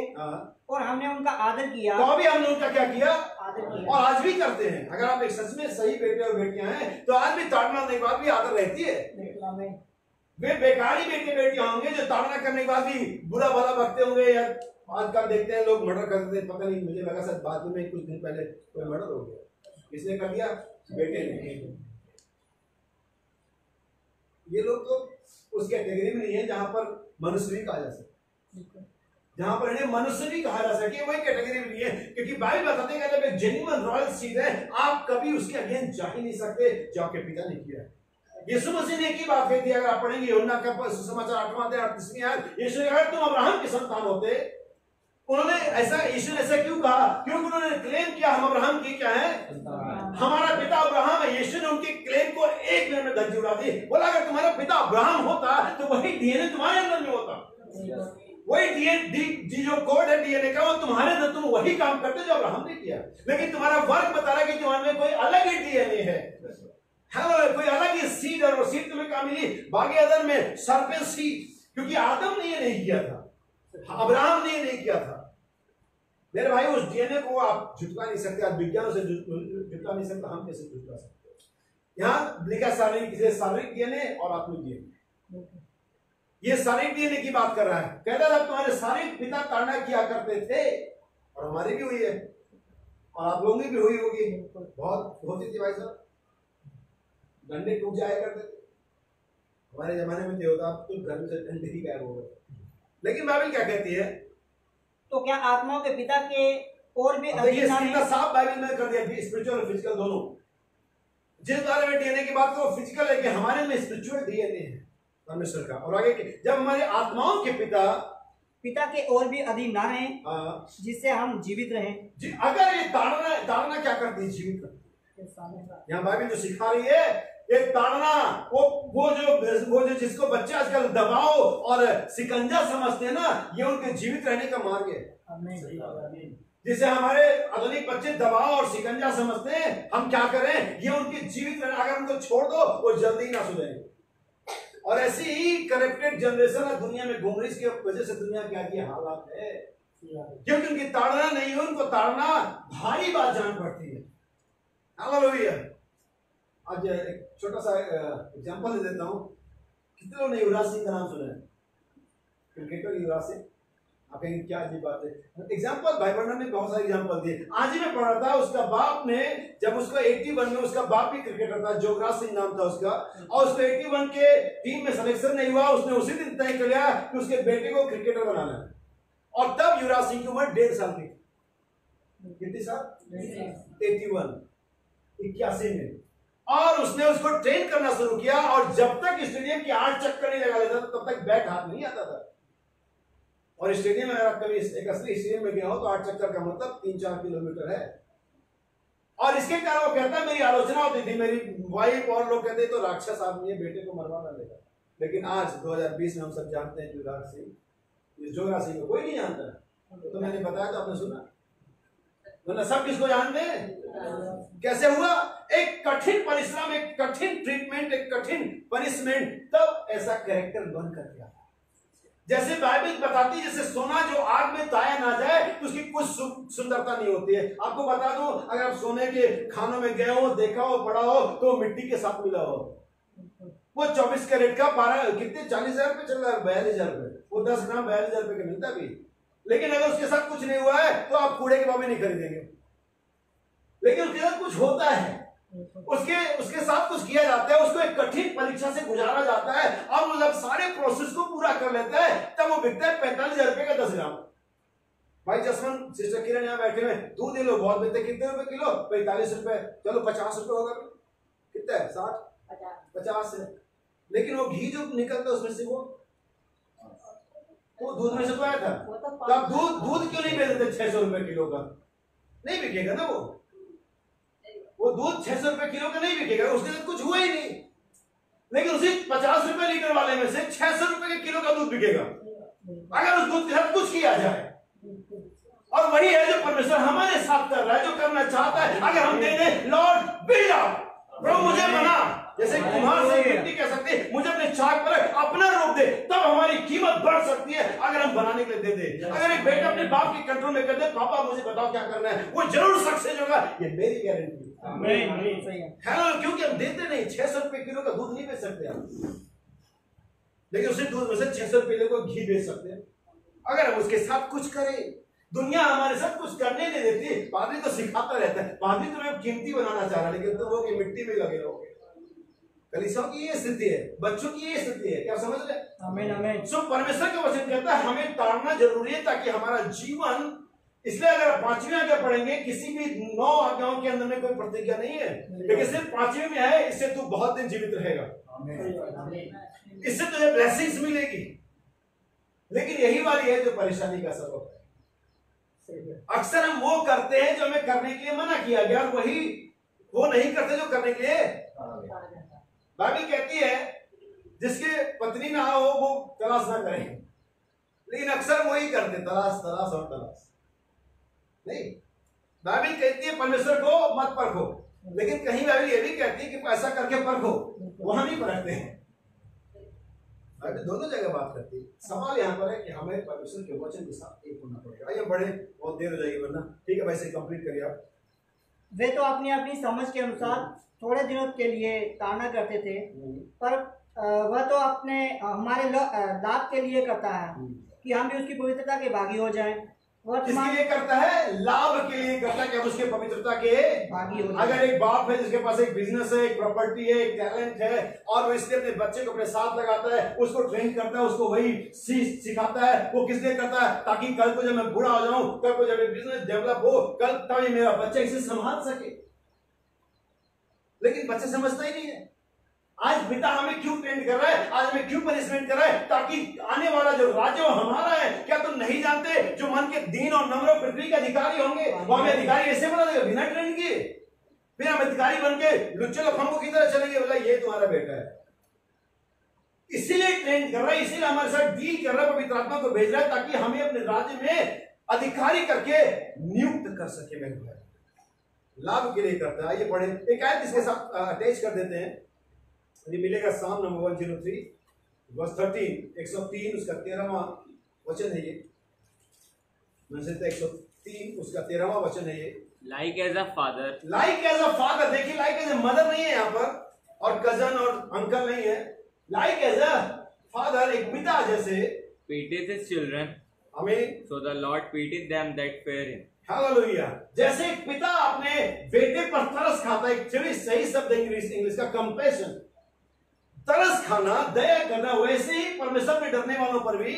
और हमने उनका आदर किया, तो अभी हमने उनका क्या किया? आदर किया। और आज भी करते हैं। अगर आप एक सच में सही बेटे और बेटियां हैं तो आज भी ताड़ना करने के बाद भी आदर रहती है। वे बेकारी बेटे बेटियां होंगे जो ताड़ना करने के बाद भी बुरा भला बकते होंगे। या आजकल देखते हैं लोग मर्डर करते हैं, पता नहीं, मुझे लगा सर बाद में कुछ दिन पहले कोई मर्डर हो गया, किसने कर दिया? बेटे ने। ये लोग तो उस कैटेगरी में नहीं है जहां पर मनुष्य भी कहा जा सके, जहां पर इन्हें मनुष्य भी कहा जा सके, वही कैटेगरी में नहीं है। क्योंकि बाइबल बताते हैं जब एक जेन्युइन रॉयल सीड है, आप कभी उसके अगेंस्ट जा ही नहीं सकते जो आपके पिता ने किया है। यीशु मसीह ने एक ही बात कही थी, अगर आप पढ़ेंगे यूहन्ना का सुसमाचार 8वां अध्याय 38वीं आयत, यीशु ने कहा तुम अब्राहम के संतान होते। उन्होंने ऐसा, यीशु ने ऐसा क्यों कहा? क्योंकि उन्होंने क्लेम किया हम अब्राहम की क्या है? हमारा पिता अब्राहम है। यीशु ने उनके क्लेम को एक मिनट में धज्जी उड़ा दी। बोला अगर तुम्हारा पिता अब्राहम होता तो वही डीएनए तुम्हारे अंदर में होता, वही डीएनए जो कोड है डीएनए का, वो तुम्हारे अंदर, तुम वही काम करते जो अब्राहम ने किया। लेकिन तुम्हारा वर्क बता रहा है कि तुम्हारे में कोई अलग ही डीएनए है, कोई अलग ही सीड है। और सीड तुम्हें कहां मिली? बागे अदन में सर्पेंट सीड, क्योंकि आदम ने ये नहीं किया था, अब्राहम ने ये नहीं किया था। मेरे भाई उस डीएनए को आप झुटका नहीं सकते, आप विज्ञान से झुटका नहीं सकते, हम कैसे झुटका सकते? यहां लिखा शारीरिक डीएनए और आत्मिक डीएनए। ये शारीरिक डीएनए की बात कर रहा है। कहता था तुम्हारे शारीरिक पिता ताड़ना किया करते थे, और हमारी भी हुई है, और आप लोगों की भी हुई होगी, बहुत होती थी भाई साहब, डंडे टूट जाया करते थे। हमारे जमाने में होता, अब तो घर में से डंडे ही गायब हो गए। लेकिन बाइबल क्या कहती है? तो क्या आत्माओं के पिता के और भी अधिक साफ बाइबल में कर दिया, स्पिरिचुअल और फिजिकल दोनों। जिस बारे में डीएनए की बात करो, फिजिकल है कि हमारे में स्पिरिचुअल डीएनए है परमेश्वर का, और आगे जब हमारे आत्माओं के पिता के और भी अधीन ना रहें, जिससे हम जीवित रहें। अगर ये ताड़ना क्या करती है? जीवित करती है। यहाँ बाइबल जो सिखा रही है, ये ताड़ना, वो जो जिसको बच्चे आजकल दबाव और सिकंजा समझते हैं ना, ये उनके जीवित रहने का मार्ग है। जिसे हमारे आधुनिक बच्चे दबाव और सिकंजा समझते हैं, हम क्या करें? ये उनके जीवित रहने, अगर उनको छोड़ दो वो जल्दी ना सुधरेंगे। और ऐसी ही करप्टेड जनरेशन है दुनिया में घूम रही, इसकी वजह से दुनिया की हालात है, क्योंकि उनकी ताड़ना नहीं है। उनको ताड़ना भारी बात जान पड़ती है। हालेलुया। आज एक छोटा सा एग्जांपल दे देता हूं। कितने लोगों ने युवराज सिंह का नाम सुना है? क्रिकेटर युवराज सिंह। आप कहेंगे क्या अजीब बात है? एग्जांपल बाइबल ने बहुत सारे एग्जांपल दिए। आज ही मैं पढ़ रहा था, उसका बाप ने, जब उसको 81 में, उसका बाप भी क्रिकेटर था, जोगराज सिंह नाम था उसका, और उसको 81 के टीम में सिलेक्शन नहीं हुआ। उसने उसी दिन तय कर लिया कि उसके बेटे को क्रिकेटर बनाना है। और तब युवराज सिंह की उम्र 1.5 साल की। कितनी साल? 81 में। और उसने उसको ट्रेन करना शुरू किया, और जब तक स्टेडियम की 8 चक्कर नहीं लगा लेता तब तक बैट हाथ नहीं आता था। और स्टेडियम में अगर आप कभी एक असली स्टेडियम में गया हो तो 8 चक्कर का मतलब 3-4 किलोमीटर है। और इसके कारण वो कहता है, मेरी आलोचना होती थी, मेरी वाइफ और लोग कहते तो राक्षस आदमी है, बेटे को मरवा ना लेगा। लेकिन आज 2020 में हम सब जानते हैं युवराज सिंह, इस जोरा सिंह को कोई नहीं जानता। तो मैंने बताया तो आपने सुना, वरना सब किसको जानते हैं। कैसे हुआ? एक कठिन परिश्रम, एक कठिन ट्रीटमेंट, एक कठिन पनिशमेंट, तब ऐसा कैरेक्टर बन करके आता। जैसे बाइबल बताती है, जैसे सोना जो आग में ताया ना जाए तो उसकी कुछ सुंदरता नहीं होती है। आपको बता दूं, अगर आप सोने के खानों में गए हो, देखा हो, पढ़ा हो, तो मिट्टी के साथ मिला हो। वो 24 कैरेट का 12 कितने 40,000 रुपए चल रहा है, 42,000 रुपए। वो 10 ग्राम 42,000 रुपए का मिलता भी। लेकिन अगर उसके साथ कुछ नहीं हुआ है तो आप कूड़े के भाव में नहीं खरीदेंगे। लेकिन उसके साथ कुछ होता है, उसके साथ कुछ किया जाता है, उसको एक कठिन परीक्षा से गुजारा जाता है, और वो जब सारे प्रोसेस को पूरा कर लेता है तब वो बिकता है 45,000 रुपए का 10 ग्राम। भाई जसवंत, सिस्टर किरण यहाँ बैठे हुए, दूध ले लो, बहुत बिकते, कितने रुपए किलो? 45 रुपए, चलो 50 रुपए होगा, कितना है? 60 50 है। लेकिन वो घी जो निकलता है उसमें से वो दूध में से तो आया था। तो आप दूध क्यों नहीं बेच देते 600 रुपए किलो का? नहीं बिकेगा ना वो दूध 600 रुपए किलो का नहीं बिकेगा, उसके साथ कुछ हुआ ही नहीं। लेकिन उसी 50 रुपए लीटर वाले में से 600 रुपए के किलो का दूध बिकेगा, अगर उस दूध के साथ कुछ किया जाए। और वही है जो परमेश्वर हमारे साथ कर रहा है, जो करना चाहता है। अगर हम दे दें, लॉर्ड बिल्ड अप, प्रभु मुझे बना, जैसे कुम्हार से मिट्टी कह सकते हैं, मुझे अपने चाक पर अपना रूप दे, तब हमारी कीमत बढ़ सकती है। अगर हम बनाने के लिए दे दे, अगर एक बेटा अपने बाप के कंट्रोल में कर दे, पापा मुझे बताओ क्या करना है, वो जरूर सक्सेस होगा, ये मेरी गारंटी है। क्योंकि हम देते नहीं, 600 रुपए किलो का दूध नहीं बेच सकते आप, लेकिन उसी दूध में से 600 रुपए किलो का घी बेच सकते हैं। अगर हम उसके साथ कुछ करें। दुनिया हमारे साथ कुछ करने नहीं देती। पादरी तो सिखाता रहता है, पादरी तुम्हें कीमती बनाना चाह रहा है, लेकिन तुम वो की मिट्टी में लगे रहोगे। कलीसियाओं की ये स्थिति है, बच्चों की ये स्थिति है, क्या समझ रहे? आमीन आमीन। सो परमेश्वर का वचन कहता है हमें ताड़ना जरूरी है ताकि हमारा जीवन, इसलिए अगर आप 5वीं आज्ञा पढ़ेंगे, किसी भी 9 आज्ञाओं के अंदर में कोई प्रतिज्ञा नहीं है, लेकिन सिर्फ 5वीं में है, इससे तू बहुत दिन जीवित रहेगा, इससे तुझे ब्लेसिंग्स मिलेगी। लेकिन यही वाली है जो परेशानी का सबब है। अक्सर हम वो करते हैं जो हमें करने के लिए मना किया गया, और वही वो नहीं करते जो करने के लिए बाइबल कहती है जिसके पत्नी ना हो वो तलाश ना करे। लेकिन अक्सर वही करते, तलाश तलाश और तलाश। नहीं, बाइबल कहती है परमेश्वर को मत परखो, लेकिन कहीं बाइबल ये भी कहती है कि ऐसा करके परखो, वहां नहीं परखते हैं। बाइबल दोनों जगह बात करती है। सवाल यहाँ पर है कि हमें परमेश्वर के वचन के साथ एक होना पड़ेगा। आइए बढ़े, बहुत देर हो जाएगी वरना। ठीक है, वैसे कंप्लीट करिए आप। वे तो अपनी समझ के अनुसार थोड़े दिनों के लिए ताड़ना करते थे, पर वह तो अपने हमारे लाभ के लिए करता है कि हम भी उसकी पवित्रता के भागी हो जाएं। किसके लिए करता है? लाभ के लिए करता है कि हम उसके पवित्रता के भागी हो जाएं। अगर एक बाप है जिसके पास एक बिजनेस है, एक प्रॉपर्टी है, एक टैलेंट है, और वो इसलिए अपने बच्चे को अपने साथ लगाता है, उसको ट्रेन करता है, उसको वही सिखाता है, वो किस लिए करता है? ताकि कल को जब मैं बूढ़ा हो जाऊं, कल को जब बिजनेस डेवलप हो, कल तभी मेरा बच्चा इसे संभाल सके। लेकिन बच्चा समझता ही नहीं है। आज पिता हमें क्यों ट्रेंड कर रहा है, आज हमें क्यों पनिशमेंट कर रहा है? ताकि आने वाला जो राज्य वो हमारा है। क्या तुम नहीं जानते जो मन के दीन और नम्र पृथ्वी के अधिकारी होंगे, वो हमें अधिकारी ऐसे बना देगा बिना ट्रेन किए? फिर हम अधिकारी बन के लुच्चे लफंगों की तरह चलेंगे, बोला ये तुम्हारा बेटा है। इसीलिए ट्रेंड कर रहा है, इसीलिए हमारे साथ डील कर रहा है, पवित्र आत्मा को भेज रहा है ताकि हमें अपने राज्य में अधिकारी करके नियुक्त कर सके। मेरे भाई, लाभ के लिए करता है। आइए पढ़े, एक आयत इसके साथ अटैच कर देते हैं, ये मिलेगा साम नंबर 103 वर्स 13, 103 उसका 13वां वचन है ये। 103 उसका 13वां वचन है ये। Like as a father, like as a father. देखिए, लाइक एज अ मदर नहीं है यहाँ पर, और कजन और अंकल नहीं है। लाइक एज अ फादर, एक पिता जैसे pitieth his children, हमें, so the Lord pitieth them that fear him. Hallelujah. जैसे एक पिता अपने बेटे पर तरस खाता है, सही शब्द इंग्लिश का कंपैशन, तरस खाना, दया करना, वैसे ही परमेश्वर में डरने वालों पर भी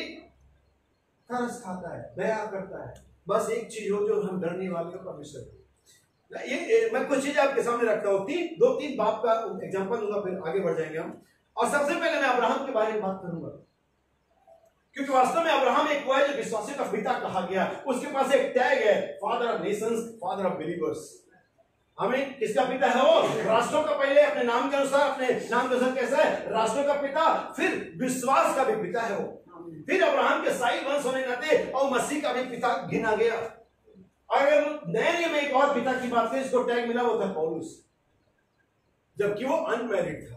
तरस खाता है, दया करता है। बस एक चीज हो जो हम डरने वाले हो, परमेश्वर। ये मैं कुछ चीज आपके सामने रखता हूँ, 2-3 बाप का एग्जांपल दूंगा, फिर आगे बढ़ जाएंगे हम। और सबसे पहले मैं अब्राहम के बारे में बात करूंगा, क्योंकि वास्तव में अब्राहम एक वो है जो विश्वासी का पिता कहा गया। उसके पास एक टैग है, father of Nations, father of believers. हमें किसका पिता है वो? राष्ट्रों का, पहले अपने नाम के अनुसार, अपने नाम के अनुसार कैसा है? राष्ट्रों का पिता, फिर विश्वास का भी पिता है वो, फिर अब्राहम के साई वंश होने नाते और मसीह का भी पिता गिना गया। अगर नए नियम में एक और पिता की बात करें, इसको टैग मिला, वो था पौलुस, जबकि वो अनमैरिड था।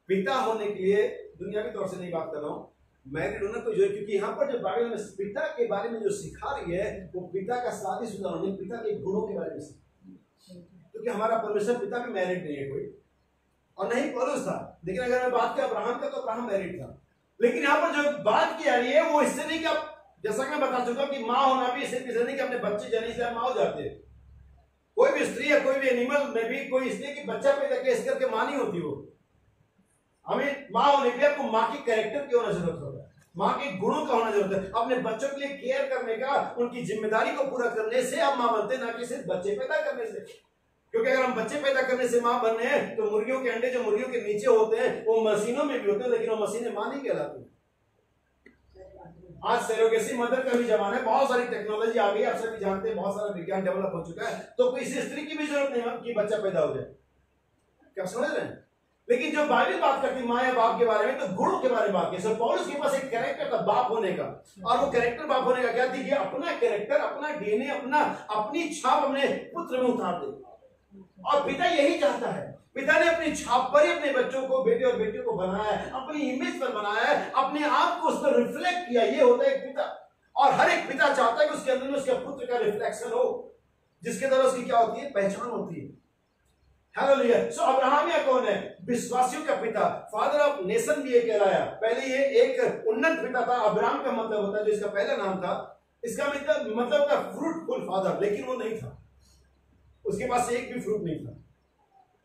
पिता होने के लिए दुनियावी तौर से नहीं बात कर रहा हूं, मैरिड होना कोई जरूरी, क्योंकि यहाँ पर जो बाइबल में पिता के बारे में जो सिखा रही है वो पिता का शादीशुदा होने, पिता के गुणों के बारे में सिखा, क्योंकि हमारा परमेश्वर पिता भी मैरिड नहीं है कोई, और नहीं पौलुस था। लेकिन अगर मैं बात करें अब्राहम का, तो अब्राहम मैरिड था। लेकिन यहाँ पर जो बात की जा रही है वो इससे नहीं कि आप, जैसा कि मैं बता चुका कि माँ होना भी इससे नहीं कि अपने बच्चे जन्म से माँ हो जाते हैं। कोई भी स्त्री या कोई भी एनिमल में भी कोई इसलिए कि बच्चा पैदा किया इस करके माँ नहीं होती वो। हमें माँ होने के लिए आपको माँ की कैरेक्टर की होना जरूरत होता है, माँ के गुणों का होना जरूरत है। अपने बच्चों के लिए केयर करने का, उनकी जिम्मेदारी को पूरा करने से आप माँ बनते, ना कि सिर्फ बच्चे पैदा करने से। क्योंकि अगर हम बच्चे पैदा करने से माँ बनने हैं तो मुर्गियों के अंडे जो मुर्गियों के नीचे होते हैं वो मशीनों में भी होते हैं, लेकिन वो मशीनें माँ नहीं कहलाती। आज सरोगेसी मदर का भी जमाना है, बहुत सारी टेक्नोलॉजी आ गई, आप सभी जानते हैं, बहुत सारा विज्ञान डेवलप हो चुका है, तो किसी स्त्री की भी जरूरत नहीं कि बच्चा पैदा हो जाए। क्या समझ रहे हैं? लेकिन जो बाइबल बात करती माँ या बाप के बारे में, तो गुणों के बारे में बात की। पौलुस के पास एक कैरेक्टर था बाप होने का, और वो कैरेक्टर बाप होने का क्या थी? अपना कैरेक्टर, अपना डीएनए, अपनी छाप अपने पुत्र में उतार दे। और पिता यही चाहता है, पिता ने अपनी छाप पर ही अपने बच्चों को, बेटे और बेटियों को बनाया है, अपनी इमेज पर बनाया है, अपने आप को उस पर रिफ्लेक्ट किया। ये होता है एक पिता, और हर एक पिता चाहता है कि उसके अंदर में उसके पुत्र का रिफ्लेक्शन हो, जिसके द्वारा उसकी क्या होती है? पहचान होती है। हालेलुया। सो अब्राहम या कौन है? विश्वासियों का पिता, फादर ऑफ नेशन भी ये कहलाया। पहले ये एक उन्नत पिता था। अब्राहम का मतलब होता है, जो इसका पहला नाम था, इसका मतलब था फ्रूटफुल फादर, लेकिन वो नहीं था, उसके पास एक भी फ्रूट नहीं था।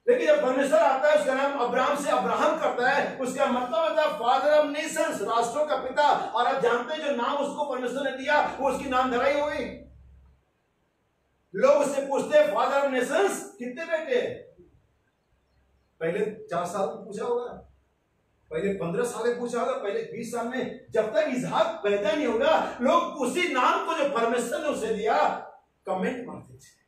लेकिन जब परमेश्वर आता है, उसका नाम अब्राहम से अब्राहम करता है, उसका मतलब होता है फादर ऑफ नेशंस, राष्ट्रों का पिता। और आप जानते हैं जो नाम उसको परमेश्वर ने दिया, वो उसकी नाम धराई हो गई। लोग उससे पूछते हैं फादर ऑफ नेशंस कितने बेटे? पहले 4 साल में पूछा होगा, पहले 15 साल में पूछा होगा, पहले 20 साल में। जब तक इसहाक पैदा नहीं होगा, लोग उसी नाम को जो परमेश्वर ने उसे दिया कमेंट मारते थे।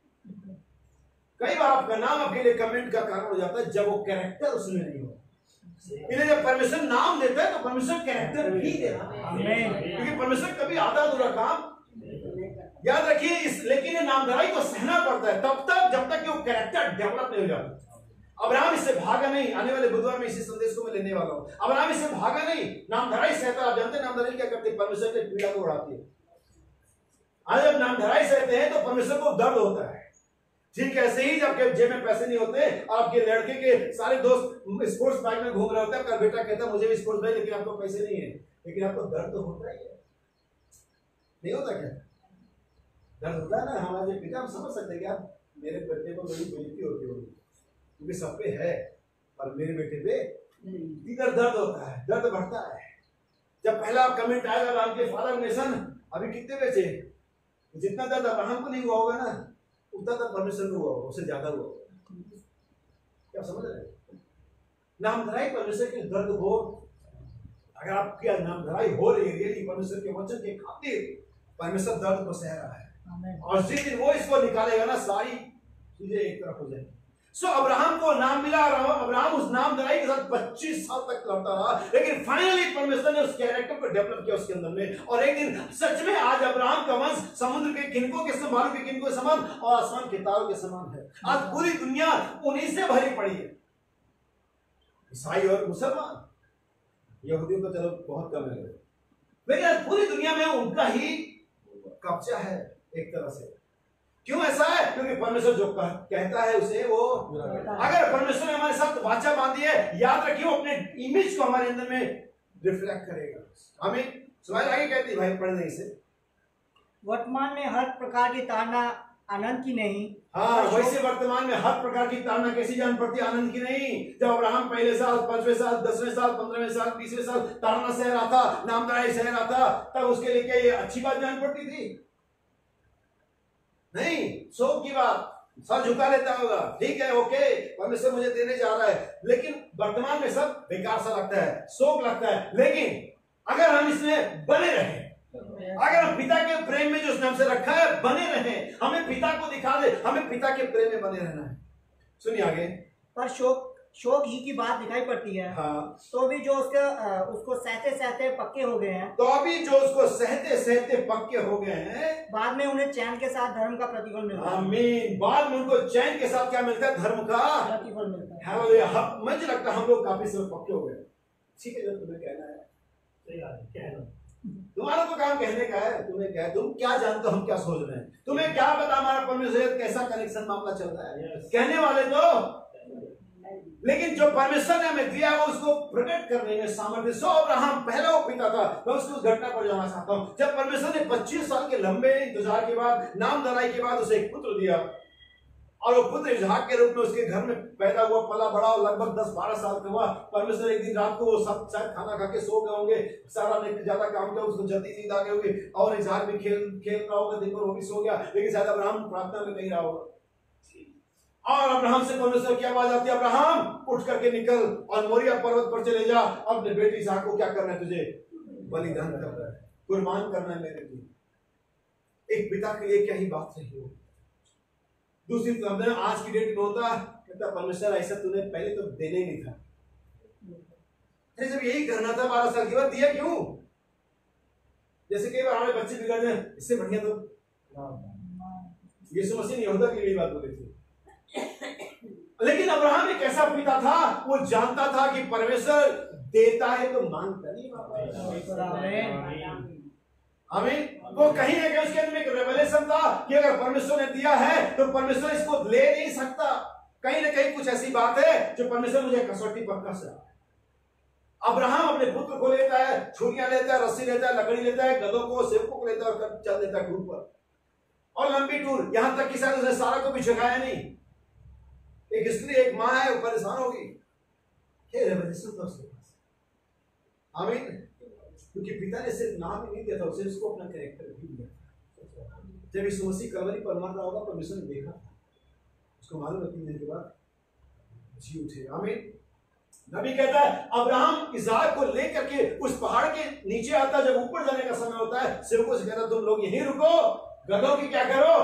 कई बार आपका नाम आपके लिए कमेंट का कारण हो जाता है, जब वो कैरेक्टर उसमें नहीं हो। इसलिए जब परमेश्वर नाम देता है तो परमेश्वर कैरेक्टर भी देता है, क्योंकि परमेश्वर कभी आधा अधूरा काम, याद रखिए इस, लेकिन नामधराई को सहना पड़ता है तब तक जब तक कि वो कैरेक्टर डेवलप नहीं हो जाता। अब्राहम इससे भागा नहीं। आने वाले बुधवार में इसी संदेश को मैं लेने वाला हूं। अब्राहम इससे भागा नहीं, नामधराई सहता। आप जानते हैं नामधराई क्या करती है? परमेश्वर के पीड़ा को उड़ाती है। आज जब नामधराई सहते हैं तो परमेश्वर को दर्द होता है। ठीक ऐसे ही जब जेब में पैसे नहीं होते और आपके लड़के के सारे दोस्त स्पोर्ट्स बाइक में घूम रहे होते हैं, आपका बेटा कहता है मुझे भी स्पोर्ट्स बाइक, लेकिन आपको पैसे नहीं है, लेकिन आपको दर्द तो होता ही है, नहीं होता क्या? दर्द होता है ना। हमारे पिता हम समझ सकते हैं कि आप मेरे बेटे को बड़ी बेइज्जती होती होगी, क्योंकि सब पे है, पर मेरे बेटे पे इधर दर्द होता है, दर्द बढ़ता है। जब पहला कमेंट आएगा अब्राहम के फादर नेशन, अभी कितने बचे? जितना दर्द अब्राहम को नहीं हुआ होगा ना, उतना दर्द परमेश्वर को हुआ होगा, उससे ज्यादा हुआ होगा। क्या समझ रहे हैं? नामधराई परमेश्वर के दर्द हो, अगर आपकी नामधराई हो रही है परमेश्वर के वचन के खातिर, परमेश्वर दर्द को सह रहा है, और जिस दिन वो इसको निकालेगा ना, सारी चीजें एक तरफ हो जाएंगी। सो अब्राहम को नाम मिला, अब्राहम उस नामधराई के साथ 25 साल तक लड़ता रहा, लेकिन फाइनली परमेश्वर ने उस कैरेक्टर को डेवलप किया उसके अंदर में। और एक दिन सच में आज अब्राहम का वंश समुद्र के किनकों के समान, के किनकों के समान और आसमान के तारों के समान है। आज पूरी दुनिया उन्हीं से भरी पड़ी है, ईसाई और मुसलमान। यहूदियों को चलो बहुत कम है, लेकिन आज पूरी दुनिया में उनका ही कब्जा है एक तरह से। क्यों ऐसा है? क्योंकि परमेश्वर जो कहता है उसे वो, अगर परमेश्वर ने हमारे साथ वाचा बांधी है, याद रखिए वो अपने इमेज को हमारे अंदर में रिफ्लेक्ट करेगा। हमें सुनाई आगे कहती है, भाई पढ़ दें इसे। वर्तमान में हर प्रकार की ताड़ना आनंद की नहीं। हाँ, वैसे वर्तमान में हर प्रकार की ताड़ना कैसी जान पड़ती है? आनंद की नहीं। जब अब्राहम पहले साल, 5वें साल, 10वें साल, 15वें साल, 20वें साल ताड़ना सह रहा था, नामधराई सह रहा था, तब उसके लिए क्या ये अच्छी बात जान पड़ती थी? नहीं, शोक की बात, सर झुका लेता होगा, ठीक है, ओके, परमेश्वर मुझे देने जा रहा है, लेकिन वर्तमान में सब बेकार सा लगता है, शोक लगता है। लेकिन अगर हम इसमें बने रहे, अगर हम पिता के प्रेम में जो उसने हमसे रखा है बने रहें, हमें पिता को दिखा दे, हमें पिता के प्रेम में बने रहना है। सुनिए आगे। पर शोक ही की बात दिखाई पड़ती है। हाँ। तो भी जो उसको सहते सहते पक्के हो गए हैं, तो अभी जो उसको सहते सहते पक्के हो गए हैं, बाद में उन्हें चैन के साथ धर्म का प्रतिफल मिलता है। आमीन। बाद में उनको चैन के साथ क्या मिलता है? धर्म का प्रतिफल मिलता है। हालेलुया। मुझे लगता है हम लोग काफी समय पक्के हो गए। ठीक है, जो तुम्हें कहना है तुम्हारा तो काम कहने का है। तुम्हें क्या, तुम क्या जानते हो हम क्या सोच रहे हैं? तुम्हें क्या पता हमारा परमेश्वर कैसा कनेक्शन मामला चल रहा है? कहने वाले तो, लेकिन जो परमेश्वर ने हमें दिया वो उसको प्रकट करने में सामर्थ्य। सो अब्राहम पहला वो पिता था। मैं उसको उस घटना पर जाना चाहता हूं जब परमेश्वर ने 25 साल के लंबे इंतजार के बाद, नाम धराई के बाद उसे एक पुत्र दिया, और वो पुत्र इसहाक के रूप में उसके घर में पैदा हुआ, पला बड़ा, और लगभग 10-12 साल का हुआ। परमेश्वर एक दिन रात को वो सब शायद खाना खा के सो गए होंगे, सारा ने ज्यादा काम किया, उसको जल्दी नींद आ गई होगी, और इसहाक भी खेल रहा होगा दिन भर, वो भी सो गया, लेकिन शायद अब्राहम प्रार्थना में नहीं रहा होगा। और अब्राहम से परमेश्वर की आवाज आती है, अब्राहम उठ करके निकल और मोरिया पर्वत पर चले जा, अपने बेटे इसहाक को क्या करना है? तुझे बलिदान करना है, कुर्बान करना है मेरे लिए। एक पिता के लिए क्या ही बात रही हो। दूसरी तरफ आज की डेट में होता कहता परमेश्वर ऐसा तूने पहले तो देने ही नहीं था, अरे जब यही करना था 12 साल के बाद दिया क्यों? जैसे कई बार हमारे बच्चे बिगड़ जाए, इससे बढ़िया तो यीशु मसीह ने यहूदा की यही बात बोली थी। लेकिन अब्राहम एक ऐसा पिता था, वो जानता था कि परमेश्वर देता है तो मांगता नहीं। आमीन। वो कहीं ना कहीं उसके अंदर एक रेवलेशन था कि अगर परमेश्वर ने दिया है तो परमेश्वर इसको ले नहीं सकता। कहीं ना कहीं कुछ ऐसी बात है जो परमेश्वर मुझे कसौटी पर कस रहा है। अब्राहम अपने पुत्र को लेता है, छुरियां लेता है, रस्सी लेता है, लकड़ी लेता है, गधों को, सेवकों को लेता है और चल देता है टूर पर, और लंबी टूर, यहां तक कि शायद उसने सारा को भी छकाया नहीं। एक स्त्री, एक माँ है, वो परेशान होगी। आमीन। क्योंकि पिता ने सिर्फ नाम ही नहीं दिया था, उसे उसको अपना कैरेक्टर भी दिया। जब यीशु मसीह कलवरी पर मर रहा होगा, परमेश्वर ने देखा था, उसको मालूम है 3 दिन के बाद जी उठे। आमीन। नबी कहता है अब्राहम इसहाक को लेकर के उस पहाड़ के नीचे आता, जब ऊपर जाने का समय होता है, सेवकों से कहता तुम लोग यहीं रुको, गधों की क्या करो,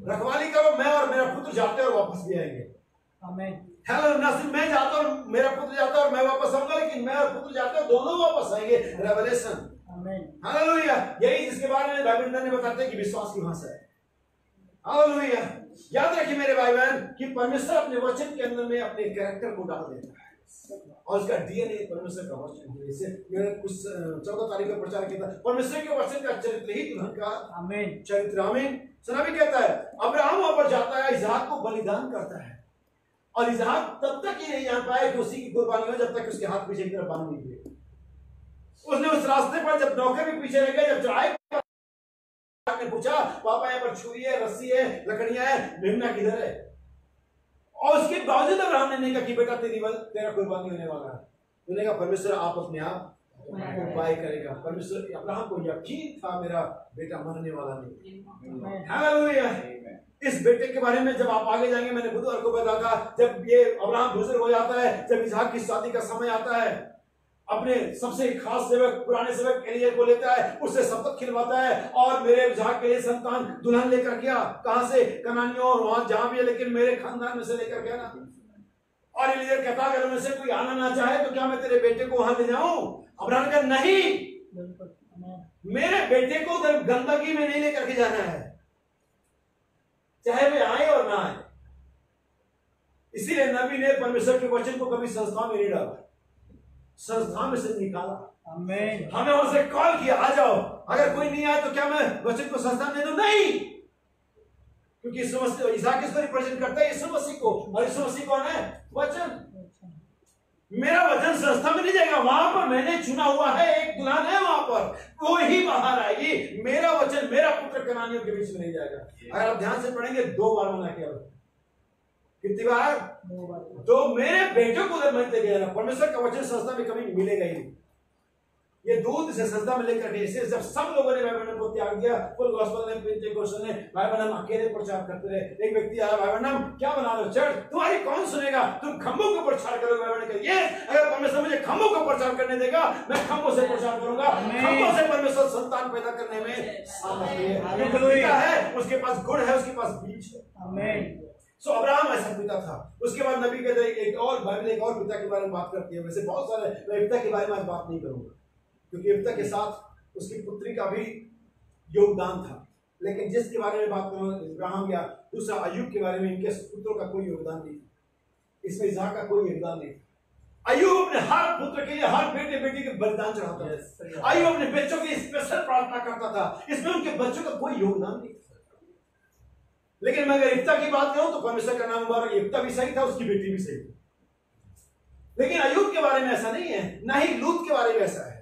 रखवाली करो, मैं और मेरा पुत्र जाते और वापस भी आएंगे। आमीन। हेलो, ना सिर्फ मैं जाता और मेरा पुत्र जाता और मैं वापस आऊंगा, लेकिन मैं और पुत्र जाते और दोनों वापस आएंगे। रेवलेशन। हालेलुया। यही जिसके बारे में बाइबल ने बताते हैं कि विश्वास की भाषा है। हालेलुया। याद रखिए मेरे भाई बहन कि परमेश्वर अपने वचन के अंदर में अपने कैरेक्टर को डाल देता है, और उसका डीएनए परमेश्वर का वचन है। जैसे मैंने कुछ 14 तारीख को प्रचार किया था, परमेश्वर के वचन का चरित्र ही दुल्हन का आमीन चरित्र। आमीन। सना भी कहता है अब्राहम वहां पर जाता है, इसहाक को बलिदान करता है, और इसहाक तब तक ही नहीं जान पाया कि उसी की कुर्बानी हो जब तक उसके हाथ पीछे की तरफ बांध नहीं हुए। उसने उस रास्ते पर जब नौकर भी पीछे रह गए, जब चढ़ाई ने पूछा पापा यहाँ पर छुरी है, रस्सी है, लकड़ियां है, मेमना किधर है? और उसके बावजूद अब्राहम ने नहीं कहा कि बेटा तेरा कुर्बानी होने वाला है। उन्होंने कहा परमेश्वर आप अपने आप उपाय करेगा। परमेश्वर, अब्राहम को यकीन था मेरा बेटा मरने वाला नहीं। हालेलुया। इस बेटे के बारे में जब आप आगे जाएंगे, मैंने बुधवार को बताया था, जब ये अब्राहम बुजुर्ग हो जाता है, जब इसहाक की शादी का समय आता है, अपने सबसे खास सेवक, पुराने सेवक एलीएजर को लेता है, उससे शपथ खिलवाता है, और मेरे इसहाक के लिए संतान दुल्हन लेकर गया। कहां से? कनानियों, और वहां जहां भी है, लेकिन मेरे खानदान में से लेकर गया ना। और एलीएजर कहता अगर उनमें से कोई आना ना चाहे तो क्या मैं तेरे बेटे को वहां ले जाऊं? अब्राहम का नहीं, मेरे बेटे को उधर गंदगी में नहीं लेकर के जाना है, चाहे वे आए और ना आए। इसीलिए नबी ने परमेश्वर के वचन को कभी संस्था में नहीं डाला, संस्था में से निकाला। आमीन। हमें वहां से कॉल किया, आ जाओ। अगर कोई नहीं आया तो क्या मैं वचन को संस्था में दे दूं? नहीं, क्योंकि यीशु मसीह, इसहाक किसको रिप्रेजेंट करता है? यीशु मसीह को। और यीशु मसीह कौन है? वचन। मेरा वचन संस्था में नहीं जाएगा, वहां पर मैंने चुना हुआ है, एक दुल्हन है वहां पर, वो ही बाहर आएगी। मेरा वचन, मेरा पुत्र कनानियों के बीच में नहीं जाएगा। अगर आप ध्यान से पढ़ेंगे, 2 बार मना किया। कितनी बार? 2 बार। तो मेरे बेटे को उधर मत ले गया ना। परमेश्वर का वचन संस्था में कभी मिलेगा ही नहीं। ये दूध से सजदा में लेकर के जब सब लोगों ने भाई बहन को त्याग दिया, फुल गॉस्पेल ने पेंटेकोस्ट ने भाई बहन अकेले प्रचार करते रहे। एक व्यक्ति आया, भाई बहन क्या बना रहे हो चर्च, तुम्हारी कौन सुनेगा, तुम खंभों को प्रचार करोगे। भाई बहन ये अगर परमेश्वर मुझे खंभों को प्रचार करने देगा, मैं खंभों से प्रचार करूंगा। खंभों से परमेश्वर संतान पैदा करने में सामर्थ्य है, उसके पास गुण है, उसके पास बीज है। सो अब्राहम ऐसा पिता था। उसके बाद नबी कहते एक और बाइबल एक और पिता के बारे में बात करती है। वैसे बहुत सारे, मैं पिता के बारे में आज बात नहीं करूंगा क्योंकि पिता के साथ उसकी पुत्री का भी योगदान था, लेकिन जिसके बारे में बात करूं इब्राहिम या दूसरा अय्यूब के बारे में, इनके पुत्रों का कोई योगदान नहीं था, इसमें इसहाक का कोई योगदान नहीं था। अय्यूब अपने हर पुत्र के लिए, हर बेटे बेटी के बलिदान चढ़ाता था। अय्यूब अपने बच्चों की स्पेशल प्रार्थना करता था, इसमें उनके बच्चों का कोई योगदान नहीं था। लेकिन मैं अगर इफ्ता की बात करूं तो परमेश्वर का नाम मुबारक, इफ्ता भी सही था, उसकी बेटी भी सही थी। लेकिन अय्यूब के बारे में ऐसा नहीं है, ना ही लूत के बारे में ऐसा है।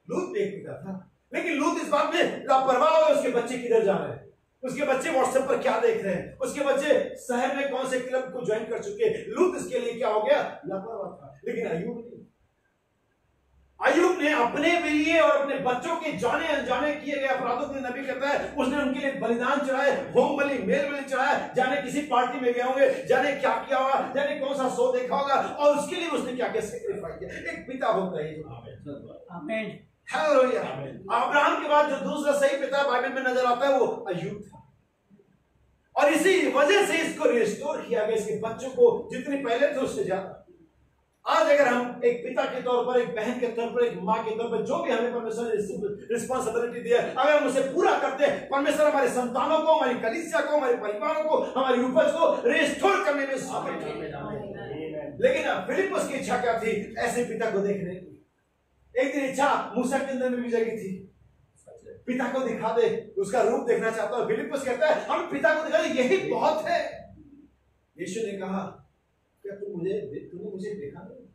लूत भी एक पिता था, लेकिन लूत इस बात में लापरवाह हो उसके बच्चे किधर जा रहे हैं, उसके बच्चे व्हाट्सएप पर क्या देख रहे हैं, उसके बच्चे शहर में कौन से क्लब को ज्वाइन कर चुके हैं। लूत इसके लिए क्या हो गया, लापरवाह था। लेकिन अय्यूब नहीं, अय्यूब ने अपने लिए और अपने बच्चों के जाने अनजाने किए गए अपराधों के, नबी कहता है उसने उनके लिए बलिदान चढ़ाए, होम बलि मेल बलि चढ़ाए। जाने किसी पार्टी में गए होंगे, जाने क्या किया होगा, जाने कौन सा शो देखा होगा, और उसके लिए उसने क्या क्या सेक्रीफाइस किया। एक पिता होता है। आमीन, हालेलुया। अब्राहम के बाद जो दूसरा सही पिता बाइबल में नजर आता है वो अय्यूब था, और इसी वजह से इसको रिस्टोर किया गया, इसके बच्चों को जितने पहले थे उससे ज्यादा। आज अगर हम एक पिता के तौर पर, एक बहन के तौर पर, एक माँ के तौर पर, जो भी हमें परमेश्वर ने रिस्पॉन्सिबिलिटी दी है, अगर हम उसे पूरा करते हैं, परमेश्वर हमारे संतानों को, हमारी कलीसिया को, हमारे परिवारों को, हमारी उपज को रिस्टोर करने में सफल है। लेकिन फिलिप्पुस की इच्छा क्या थी, ऐसे पिता को देखने की। एक दिन इच्छा मूसा के अंदर में भी जगी थी, पिता को दिखा दे, उसका रूप देखना चाहता हूं। फिलिप्पुस कहता है हम पिता को दिखा दे, यही बहुत है। यीशु ने कहा क्या तूने मुझे देखा नहीं?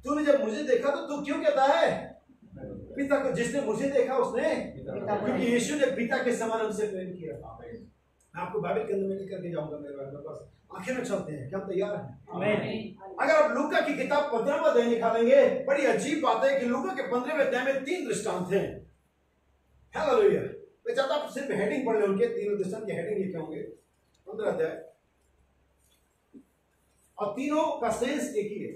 तूने जब मुझे देखा तो तू क्यों कहता है पिता को? जिसने मुझे देखा उसने, क्योंकि यीशु ने पिता के समान हमसे प्रेम किया। मैं आपको बाइबल के अंदर में लेकर के जाऊंगा, मेरे पास आखिर में चलते हैं, क्या हम तैयार हैं? अगर आप लूका की किताब 15वां अध्याय निकालेंगे, बड़ी अजीब बात है कि लूका के 15वें अध्याय में 3 दृष्टांत हैं। हालेलुया। मैं चाहता हूं सिर्फ हेडिंग पढ़ ले, उनके 3 दृष्टांत के हेडिंग लिखे होंगे 15 अध्याय, और तीनों का सेंस एक ही है।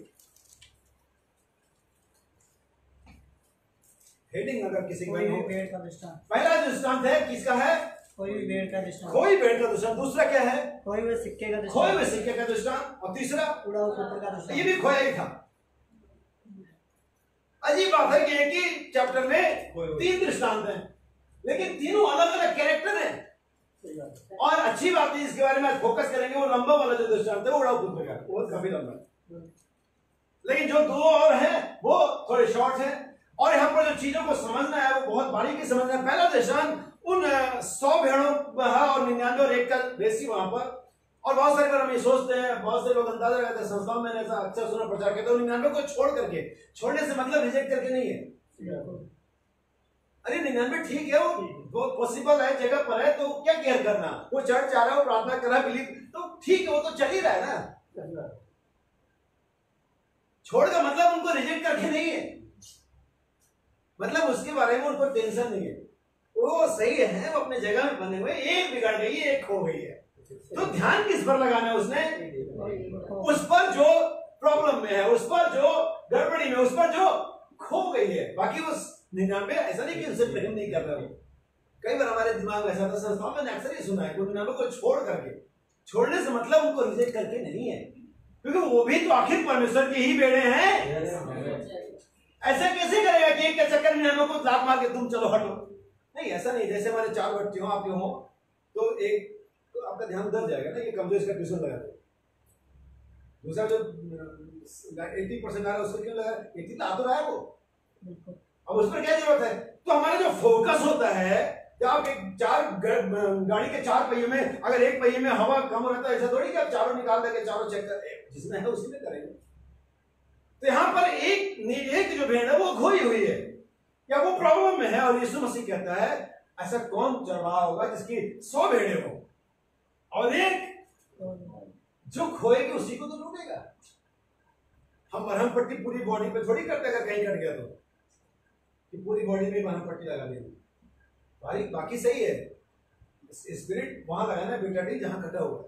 हेडिंग अगर किसी को पहला दृष्टांत है, किसका है? कोई भी भेड़ का दृष्टांत। कोई भेड़ का दृष्टांत। दूसरा क्या है? खोए हुए सिक्के का दृष्टांत। खोए हुए सिक्के का दृष्टांत। और तीसरा उड़ा हुआ पुत्र का दृष्टांत। ये भी खोया ही था। अजीब बात है कि एक ही चैप्टर में 3 दृष्टांत हैं, लेकिन तीनों अलग अलग कैरेक्टर हैं। और अच्छी बात है, इसके बारे में आज फोकस करेंगे। वो लंबा वाला जो दृष्टांत है वो उड़ाऊ पुत्र का, वो काफी लंबा है, लेकिन जो 2 और है वो थोड़े शॉर्ट है। और यहाँ पर जो चीजों को समझना है वो बहुत बारीकी समझना है। पहला दृष्टांत उन 100 भेड़ों और 99 और 1 का रेसी वहां पर। और बहुत सारे बार हम ये सोचते हैं, बहुत से लोग अंदाजा लगाते हैं, संस्थाओं में ऐसा अक्सर सुना प्रचार करते हैं 99 को छोड़ करके। छोड़ने से मतलब रिजेक्ट करके नहीं है। अरे 99 ठीक है, वो पॉसिबल है, जगह पर है, तो क्या केयर करना। वो चर्च जा रहा है, वो प्रार्थना कर रहा है, बिलीव तो ठीक है, वो तो चल ही रहा है ना। छोड़ का मतलब उनको रिजेक्ट करके नहीं है, मतलब उसके बारे में उनको टेंशन नहीं है, वो सही है, वो अपने जगह में बने हुए। एक बिगड़ गई है, एक खो गई है, तो ध्यान किस पर लगाना है उसने? उस पर जो प्रॉब्लम में है, उस पर जो गड़बड़ी में, उस पर जो खो गई है। बाकी वो 99 ऐसा नहीं कि उनसे प्रेम नहीं कर रहे हो। कई बार हमारे दिमाग में ऐसा था, संस्थाओं में अक्सर ही सुना है 99 को छोड़ करके। छोड़ने से मतलब उनको रिजेक्ट करके नहीं है, क्योंकि वो भी तो आखिर परमेश्वर के ही बेड़े हैं। ऐसा कैसे करेगा कि एक के चक्कर में 99 को लात मार के तुम चलो हटो? नहीं, ऐसा नहीं। जैसे हमारे 4 बच्चे हो, आपके हो, तो एक तो आपका ध्यान उधर जाएगा ना, ये कमजोर इसका ट्यूशन लगा दे। दूसरा जो 80% आ रहा है उसको क्यों लगा? 80 तो आ तो रहा है वो, अब उस पर क्या जरूरत है? तो हमारा जो फोकस होता है, जब आप एक गाड़ी के 4 पहिए में अगर एक पहिए में हवा कम रहता है, ऐसा थोड़ी कि आप चारों निकाल देंगे, चारों चेक कर, जिसमें है उसी में करेंगे। तो यहां पर एक जो भेड़ है वो खोई हुई है, या वो प्रॉब्लम में है। और यीशु मसीह कहता है ऐसा कौन चरवाहा होगा जिसकी 100 भेड़ें हो और एक जो खोएगी उसी को तो ढूंढेगा। हम मरहम पट्टी पूरी बॉडी पे थोड़ी करते, अगर कहीं कट गया तो कि पूरी बॉडी में बाहर पट्टी लगा देनी, भाई बाकी सही है, स्पिरिट वहां लगाना है बेटाडी जहां कटा हुआ है।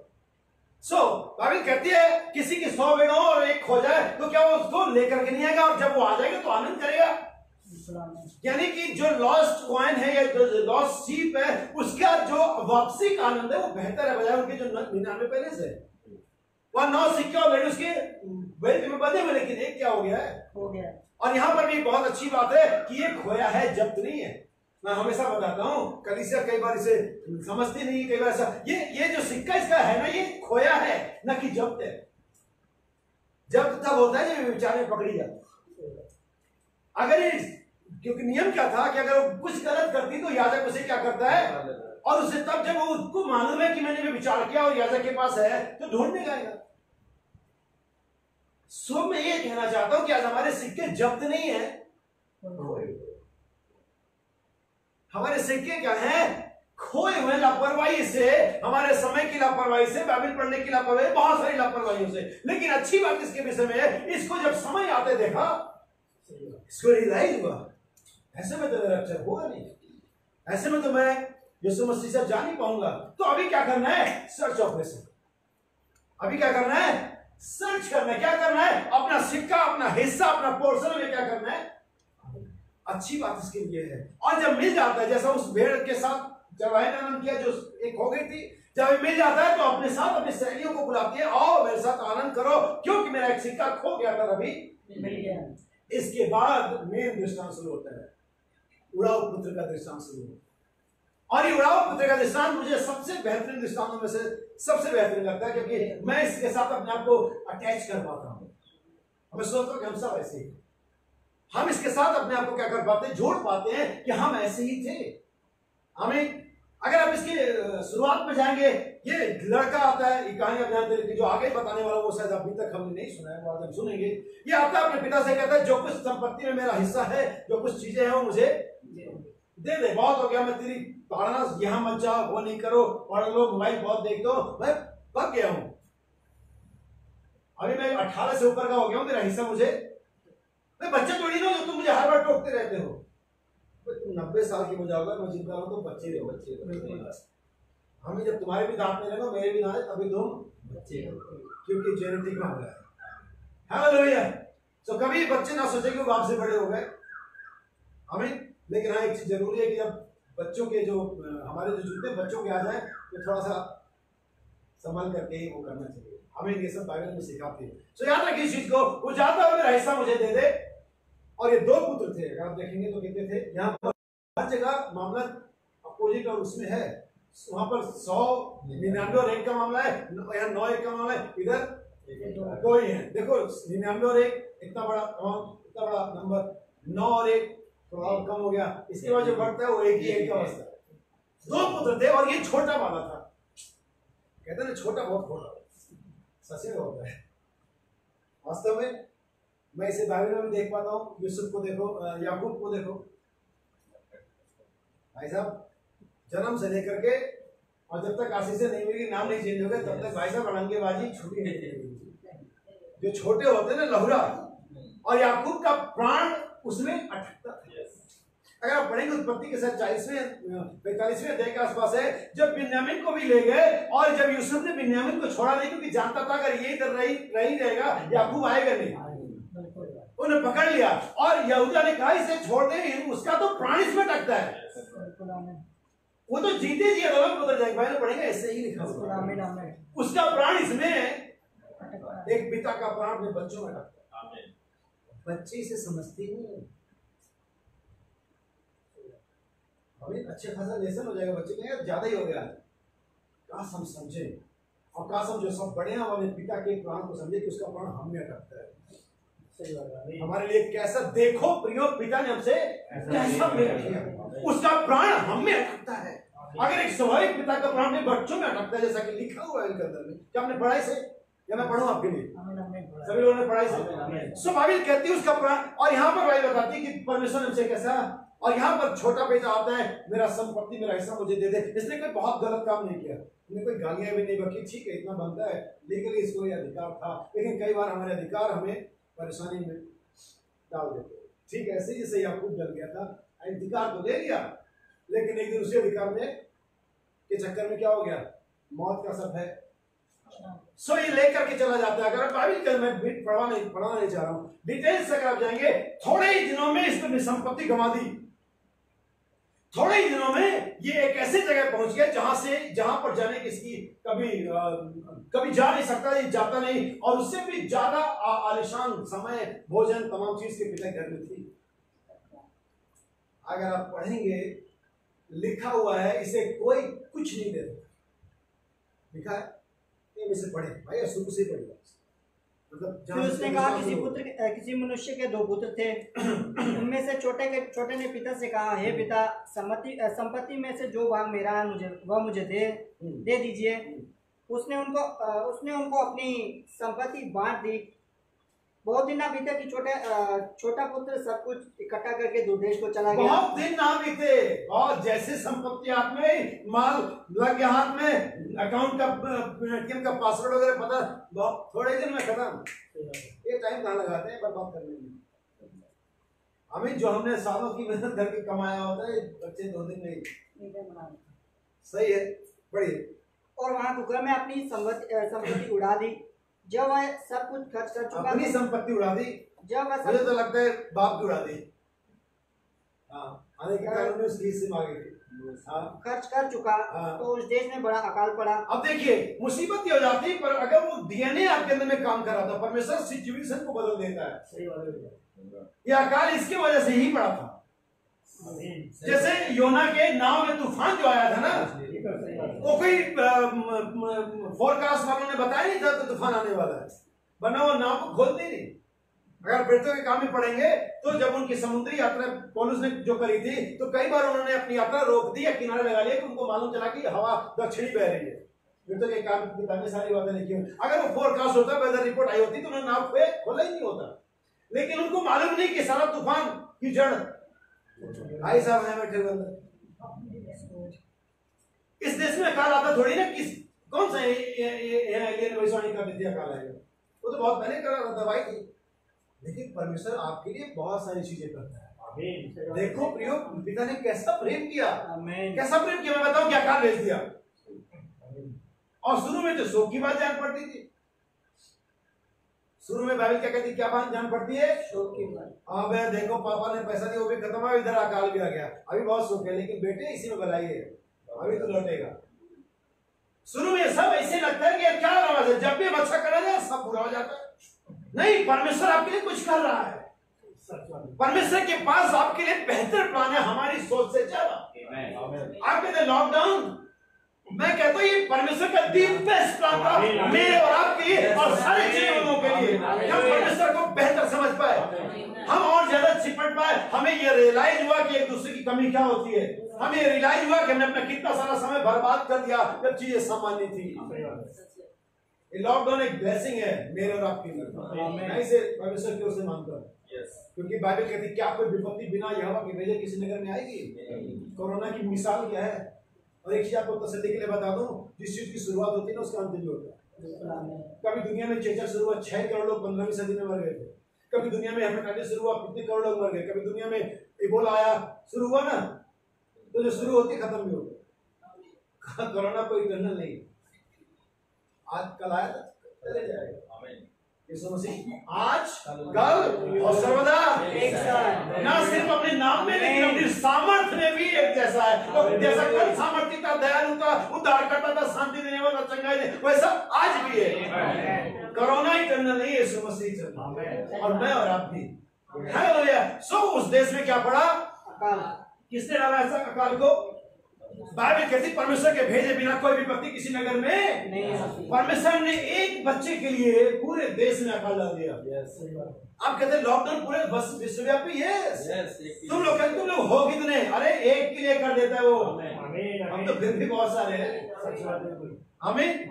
बाइबल कहती है किसी की 100 भेड़ हो और एक खो जाए तो क्या वो उसको लेकर के नहीं आएगा, और जब वो आ जाएगा तो आनंद करेगा। यानी कि जो लॉस्ट कॉइन है या जो लॉस्ट शीप है उसका जो वापसी का आनंद है वो बेहतर है बजाय उनके जो 99 पहले से। वह 9 सिक्के और भेड़ उसके बेल्ट में बंधे हुए, लेकिन एक क्या हो गया है। और यहां पर भी बहुत अच्छी बात है कि ये खोया है, जब्त नहीं है। मैं हमेशा बताता हूं, कलीसिया कई बार इसे समझती नहीं, कई बार ऐसा ये जो सिक्का इसका है ना, ये खोया है ना कि जब्त है। जब्त तब होता है जब विचार में पकड़ी जाती है। अगर ये, क्योंकि नियम क्या था कि अगर वो कुछ गलत करती तो याजक उसे क्या करता है, और उसे तब जब वो उसको मालूम है कि मैंने भी विचार किया और याजक के पास है तो ढूंढने जाएगा। सो मैं ये कहना चाहता हूं कि आज हमारे सिक्के जब्त नहीं है, हमारे सिक्के क्या हैं, खोए हुए लापरवाही से, हमारे समय की लापरवाही से, बाइबल पढ़ने की लापरवाही, बहुत सारी लापरवाहियों से। लेकिन अच्छी बात इसके विषय में है, इसको जब समय आते देखा, इसको रियलाइज हुआ ऐसे में तो मेरा अक्षर होगा नहीं, ऐसे में तो मैं यीशु मसीह से जा नहीं पाऊंगा। तो अभी क्या करना है, सर्च ऑपरेशन। अभी क्या करना है, सर्च करना है। क्या करना है, अपना सिक्का, अपना हिस्सा, अपना पोर्शन में क्या करना है। अच्छी बात इसके लिए है। और जब मिल जाता है, जैसा उस भेड़ के साथ जब आनंद किया जो एक हो गई थी, जब मिल जाता है तो अपने साथ अपने सहेलियों को बुलाती है, आओ मेरे साथ आनंद करो क्योंकि मेरा एक सिक्का खो गया था, अभी मिल गया। इसके बाद मेन दृष्टांत शुरू होता है, उड़ाऊ पुत्र का दृष्टांत शुरू होता है। और ये उड़ाऊ पुत्र का दृष्टांत मुझे सबसे बेहतरीन दृष्टांतों में से सबसे बेहतरीन लगता है, क्योंकि मैं इसके साथ अपने आप को अटैच कर पाता हूं। हमें सोचता हूं कि हम सब ऐसे ही, हम इसके साथ अपने आप को क्या कर पाते हैं, जोड़ पाते हैं कि हम ऐसे ही थे। हमें अगर आप इसकी शुरुआत में जाएंगे, ये लड़का आता है, ये कहानी आप जो आगे बताने वाला वो शायद अभी तक हमने नहीं सुना है, वो आज हम सुनेंगे। ये आता है अपने पिता से, कहता है जो कुछ संपत्ति में मेरा हिस्सा है, जो कुछ चीजें हैं वो मुझे दे दे, बहुत हो गया, मैं तेरी पढ़ना यहां मत जाओ, वो नहीं करो, पढ़ लो, मोबाइल बहुत देख दो, मैं पक गया हूं, अभी मैं 18 से ऊपर का हो गया हूं, मेरा हिस्सा मुझे, मैं बच्चे थोड़ी ना जो तुम मुझे हर बार टोकते रहते हो, तुम 90 साल की हो जाओगे, मैं जिंदा हूं तो बच्चे रहो, हमें जब तुम्हारे भी दांत नहीं लगे, मेरे भी दांत, तभी तुम बच्चे हो, क्योंकि जेनेटिक में हो गया है। हालेलुया। तो कभी बच्चे ना सोचे कि वो बाप से बड़े हो गए, हमें। लेकिन हाँ, एक चीज जरूरी है कि जब बच्चों के जो हमारे जो जूते बच्चों के आ जाए तो थोड़ा सा संभाल करके ही वो करना चाहिए। हमें ये सब बाइबल में सिखाते हैं। तो याद रखिए इस चीज को, वो जाता है मेरा हिस्सा मुझे दे दे। और ये 2 पुत्र थे, अगर आप देखेंगे तो कितने थे, यहाँ पर हर जगह मामला अपोजिट और उसमें है। वहां पर 100, 99 और 1 का मामला है, यहाँ 9, 1 का मामला है, इधर 2 ही है। देखो 99 और 1, इतना बड़ा नंबर, 9 और 1 थोड़ा और कम हो गया, इसके बाद जो बढ़ता है वो एक ही का अवस्था है। 2 पुत्र थे और ये छोटा वाला था, कहते हैं छोटा बहुत छोटा सच में होता है। वास्तव में मैं इसे बाइबल में देख पाता हूँ। यूसुफ को देखो, याकूब को देखो, भाई साहब जन्म से लेकर के और जब तक आशीष नहीं मिलेगी, नाम नहीं चेंज हो गया, तब तक भाई साहब अड़ंगेबाजी छुट्टी नहीं मिलेगी। जो छोटे होते हैं ना लहुरा, और याकूब का प्राण उसमें अटकता था। अगर आप पढ़ेंगे उत्पत्ति के साथ 45वें अध्याय के आसपास है, जब बिन्यामीन को भी ले गए और जब यूसुफ ने बिन्यामीन को छोड़ा नहीं, क्योंकि जानता था अगर ये इधर रही रहेगा याकूब आएगा नहीं, उन्हें पकड़ लिया और यहूदा ने कहा इसे छोड़ दे, उसका तो प्राण इसमें अटकता है, वो तो जीते जी अलग उधर जाएंगे। भाई पढ़ेंगे ऐसे ही लिखा हुआ, उसका प्राण इसमें, एक पिता का प्राण अपने बच्चों में अटकता है। बच्चे इसे समझते नहीं, हमें अच्छे खासा लेसन हो जाएगा, बच्चे कहेंगे ज्यादा ही हो गया, काश हम समझे और काश हम जो सब बड़े वाले पिता के प्राण को समझे कि उसका प्राण हम में अटकता है। सही बात है, हमारे लिए कैसा, देखो प्रियो पिता ने हमसे कैसा प्रेम किया, उसका प्राण हम में अटकता है। अगर एक स्वाभाविक पिता का प्राण अपने बच्चों में अटकता है, जैसा कि लिखा हुआ है इनके अंदर में, क्या आपने पढ़ाई से, या मैं पढ़ूं आपके लिए, सभी लोगों ने पढ़ाई से, सो बाइबल कहती है उसका प्राण। और यहाँ पर बाइबल बताती है कि परमेश्वर हमसे कैसा, और यहाँ पर छोटा बेटा आता है, मेरा संपत्ति मेरा हिस्सा मुझे दे दे। इसने कोई बहुत गलत काम नहीं किया, इसने कोई गालियां भी नहीं बकी, ठीक है इतना बनता है, लीगली इसको ये अधिकार था, लेकिन कई बार हमारे अधिकार हमें परेशानी में डाल देते हैं। ठीक है, ऐसे जैसे याकूब डर गया था, अधिकार तो ले लिया, लेकिन एक दिन उसी अधिकार में के चक्कर में क्या हो गया, मौत का सब है। सो ये लेकर के चला जाता है। अगर बाइबल का मैं पढ़ाना नहीं चाह रहा हूं, डिटेल्स से अगर आप जाएंगे, थोड़े ही दिनों में इसने संपत्ति गंवा दी। थोड़े ही दिनों में ये एक ऐसे जगह पहुंच गया जहां पर जाने की इसकी कभी जा नहीं सकता, ये जाता नहीं, और उससे भी ज्यादा आलिशान समय, भोजन, तमाम चीज के पिता घर में थी। अगर आप पढ़ेंगे, लिखा हुआ है, इसे कोई कुछ नहीं दे सकता, लिखा है, इसे पढ़े भाई, शुरू से पढ़ेगा। मतलब फिर उसने कहा, किसी मनुष्य के 2 पुत्र थे, उनमें से छोटे ने पिता से कहा, हे पिता, संपत्ति में से जो भाग मेरा है वह मुझे दे दीजिए। उसने उनको अपनी संपत्ति बांट दी। बहुत दिन ना बीते कि छोटा पुत्र सब कुछ इकट्ठा करके दूर देश को चला गया। बहुत दिन ना बीते और जैसे संपत्ति हाथ में, माल लग गया हाथ में, अकाउंट का एटीएम का पासवर्ड वगैरह पता, बहुत थोड़े दिन में खत्म। ये टाइम कहाँ लगाते हैं बर्बाद करने में। हमें जो हमने सालों की मेहनत करके कमाया होता है, बच्चे 2 दिन में। सही है, बढ़िया। और वहां कुकर में अपनी संपत्ति उड़ा दी। जब वह सब कुछ खर्च कर चुका, अपनी संपत्ति उड़ा दी। जब वह मुझे तो लगता है बाप की उड़ा दी। आने के कारण में उसकी हिस्से मांगे थे। खर्च कर चुका, तो उस देश में बड़ा अकाल पड़ा। अब देखिए, मुसीबत ये हो जाती, पर अगर वो डीएनए आपके अंदर में काम कर रहा था, परमेश्वर सिचुएशन को बदल देता है। सही बात है। ये अकाल इसके वजह से ही पड़ा था। जैसे योना के नाव में तूफान जो आया था ना, वो कोई फोरकास्ट वालों ने बताया नहीं था तो तूफान आने वाला है, वरना वो नाव को खोलते नहीं। अगर प्रेरितों के काम में पढ़ेंगे तो जब उनकी समुद्री यात्रा पौलुस ने जो करी थी, तो कई बार उन्होंने अपनी यात्रा रोक दी या किनारे लगा लिया, कि उनको मालूम चला कि हवा दक्षिणी बह रही है। प्रेरितों के काम की किताबें सारी बातें लिखी हुई। अगर वो फोरकास्ट होता, वेदर रिपोर्ट आई होती, तो उन्होंने नाव खोला ही नहीं होता। लेकिन उनको मालूम नहीं कि सारा तूफान की जड़ भाई साहब है बैठे हुए। इस देश में अकाल आता थोड़ी ना, कौन सा एलियन भविष्यवाणी कर देती अकाल है, वो तो बहुत पहले कर रहा था भाई। लेकिन परमेश्वर आपके लिए बहुत सारी चीजें करता है। देखो प्रियो, पिता ने कैसा प्रेम किया, कैसा प्रेम किया। मैं बताऊं क्या अकाल भेज दिया। और शुरू में तो शोक की बात जान पड़ती थी। शुरू में बाइबल क्या कहती, क्या बात जान पड़ती है, शोक की बात। अब देखो पापा ने पैसा दिया, वो भी खत्म हुआ, इधर अकाल भी आ गया, अभी बहुत शोक है, लेकिन बेटे इसी में भलाई है, अभी तो लौटेगा। शुरू में सब ऐसे लगता है कि क्या रहा है, जब भी हम अच्छा करा जाए सब बुरा हो जाता है। नहीं, परमेश्वर आपके लिए कुछ कर रहा है। परमेश्वर के पास आपके लिए बेहतर प्लान है, हमारी सोच से ज्यादा। आप कहते लॉकडाउन, मैं कहता हूँ ये परमेश्वर का दी बेस्ट प्लान था मेरे और आपके लिए और सारे जीवों के लिए। हम परमेश्वर को बेहतर समझ पाए, हम और ज्यादा चिपट पाए। हमें ये रियलाइज हुआ कि एक दूसरे की कमी क्या होती है। हमें रियलाइज हुआ कि हमने अपना कितना सारा समय बर्बाद कर दिया जब चीजें सामान्य थी। लॉकडाउन एक ब्लेसिंग है मेरे और आपके लिए, मैं इसे परमेश्वर की ओर से मानता हूँ। क्योंकि बाइबल कहती है क्या कोई विपत्ति बिना यहोवा के भेजे किसी नगर में आएगी। कोरोना की मिसाल क्या है। और एक चीज आपको तसल्ली के लिए बता दूं, जिस चीज की शुरुआत होती है ना, उसका अंत भी होता है। कभी दुनिया में चेचक शुरू हुआ, 6 करोड़ लोग 15वीं सदी में मर गए थे। कभी दुनिया में हेपेटाइटिस शुरू हुआ, कितने करोड़ लोग मर गए। कभी दुनिया में इबोला आया, शुरू हुआ ना, तो जो शुरू होती खत्म भी होता। कोरोना कोई इटर्नल नहीं, आज कल आया चले जाएगा। यीशु मसीह आज कल और सर्वदा एक साथ, ना सिर्फ अपने नाम में लेकिन अपनी सामर्थ्य में भी एक जैसा है। तो जैसा कल सामर्थ्य था, दयालु था, उद्धार करता था, शांति देने वाला, चंगाई दे, वैसा आज भी है। कोरोना इटर्नल नहीं, यीशु मसीह चल, और मैं और आप भी। हालेलुया। सो उस देश में क्या पड़ा, अकाल। किसने डाला ऐसा अकाल को? बाइबल कहती परमेश्वर के भेजे बिना कोई विपत्ति किसी नगर में नहीं आती। परमेश्वर ने एक बच्चे के लिए पूरे देश में अकाल डाल दिया। आप कहते हैं लॉकडाउन पूरे विश्वव्यापी है। तुम लोग कहते, तुम लोग हो कितने? अरे एक के लिए कर देता है वो, हम तो फिर भी बहुत सारे हैं। हमें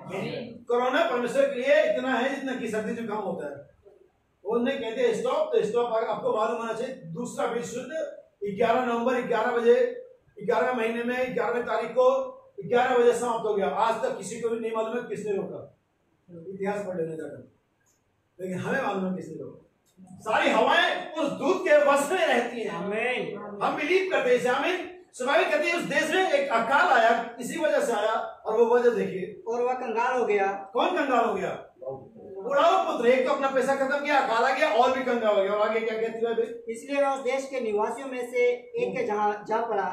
कोरोना परमेश्वर के लिए इतना है जितना कि सर्दी जुकाम होता है। उन्हें कहते हैं स्टॉप, तो स्टॉप आपको मालूम होना चाहिए। दूसरा विश्व युद्ध 11 नवंबर 11 बजे 11 महीने में 11 तारीख को 11 बजे समाप्त हो गया। आज तक किसी को भी नहीं मालूम है किसने रोका। इतिहास पढ़ लेने जाकर, लेकिन हमें मालूम है किसने रोका। सारी हवाएं उस दूत के बस में रहती हैं। हम बिलीव करते हैं, आमीन। स्वाभाविक कहते हैं उस देश में एक अकाल आया, इसी वजह से आया, और वो वजह देखिए, और वह कंगाल हो गया। कौन कंगाल हो गया? उड़ाऊ पुत्र। एक तो अपना पैसा खत्म किया, अकाल आ गया, और भी कंगाल हो गया। और आगे क्या कहती है? इसलिए वह उस देश के निवासियों में से एक के जहाँ जा पड़ा।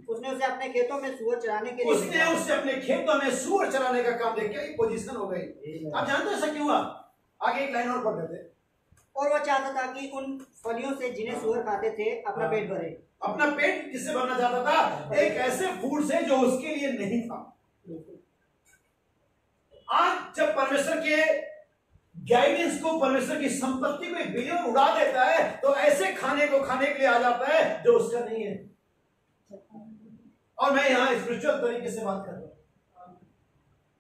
उसने उसे अपने खेतों में सूअर चराने के लिए उससे अपने खेतों में सूअर चराने का काम देख के एक पोजीशन हो गई। आप जानते हो ऐसा क्यों हुआ? आगे एक लाइन और पढ़ देते। और वह चाहता था कि उन फलियों से जिन्हें सूअर खाते थे अपना पेट भरे। अपना पेट किससे भरना चाहता था? एक ऐसे फूड से जो उसके लिए नहीं था। आज जब परमेश्वर के गाइडेंस को, परमेश्वर की संपत्ति को एक बिलियन उड़ा देता है, तो ऐसे खाने को खाने के लिए आ जाता है जो उसका नहीं है। और मैं यहां स्पिरिचुअल तरीके से बात कर रहा हूं।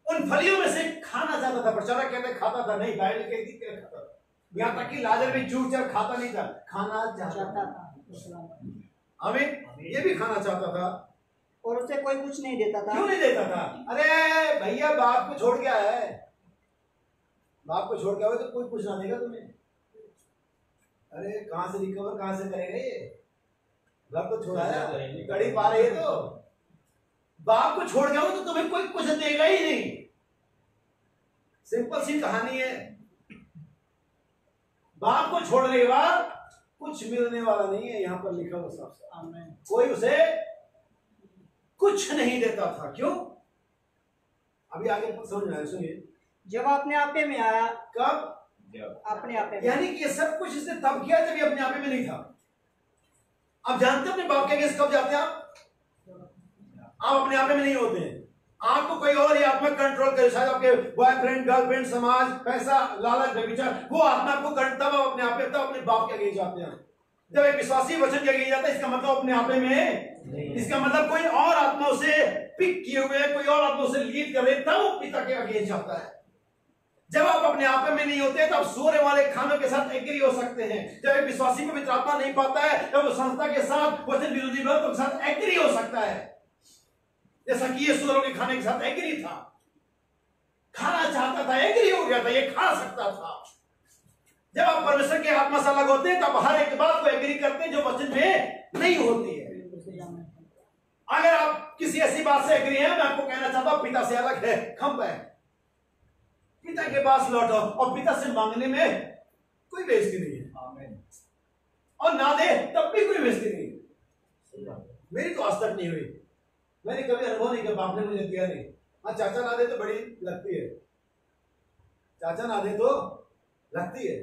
उन फलियों में से खाना चाहता था। प्रचारक कहते खाता था नहीं, बाइबल कहती क्या खाता था। यहां तक कि लाजर भी चूर चार खाता नहीं था, खाना चाहता था। हमें ये भी खाना चाहता था, और उसे कोई कुछ नहीं देता था। क्यों नहीं देता था? अरे भैया, बाप को छोड़ के आया है, बाप को छोड़ के आए तो कोई कुछ ना देगा तुम्हें। अरे कहां से रिकवर कहां से करेगा ये? घर तो छुड़ाया, कड़ी पा रही है, तो बाप को छोड़ के आओ तो तुम्हें कोई कुछ देगा ही नहीं। सिंपल सी कहानी है। बाप को छोड़ने के बाद कुछ मिलने वाला नहीं है, यहां पर लिखा हुआ साफ साफ। कोई उसे कुछ नहीं देता था। क्यों? अभी आगे समझ में आया, सुनिए। जब अपने आपे में आया। कब? अपने आपे में। यानी कि ये सब कुछ इसने तब किया जब ये अपने आपे में नहीं था। आप जानते हैं अपने बाप के अगेंस्ट कब जाते हैं आप अपने आपे में नहीं होते हैं। आपको कोई और ही आत्मा कंट्रोल करे, शायद आपके बॉयफ्रेंड, गर्लफ्रेंड, समाज, पैसा, लालच, व्यभिचार, वो आत्मा आपको तब अपने आपे, तब अपने बाप के अगेंस्ट जाते हैं। जब एक विश्वासी वचन के अगेंस्ट जाता है, इसका मतलब अपने आपे में, इसका मतलब कोई और आत्मा उसे पिक किए हुए, कोई और आत्मा उसे लीड कर रहे, तब वो पिता के अगेंस्ट जाता है। जब आप अपने आप में नहीं होते, तब सूर्य वाले खानों के साथ एग्री हो सकते हैं। जब एक विश्वासी पवित्र आत्मा नहीं पाता है, तब वो संस्था के साथ, वचन विरोधी लोगों के साथ एग्री हो सकता है, जैसा कि ये सूरों के खाने के साथ एग्री था। खाना चाहता था, एग्री हो गया था, ये खा सकता था। जब आप परमेश्वर के आत्मा से अलग होते हैं, तब हर एक बात को एग्री करते हैं जो वचन में नहीं होती है। अगर आप किसी ऐसी बात से एग्री हैं, मैं आपको कहना चाहता हूं पिता से अलग है, खंभ है। पिता के पास लौटो, और पिता से मांगने में कोई बेइज्जती नहीं है। आमीन। और ना दे तब भी कोई बेइज्जती नहीं। मेरी तो आज तक नहीं हुई, मैंने कभी अनुभव नहीं किया बाप ने मुझे दिया नहीं। हाँ, चाचा ना दे तो बड़ी लगती है, चाचा ना दे तो लगती है,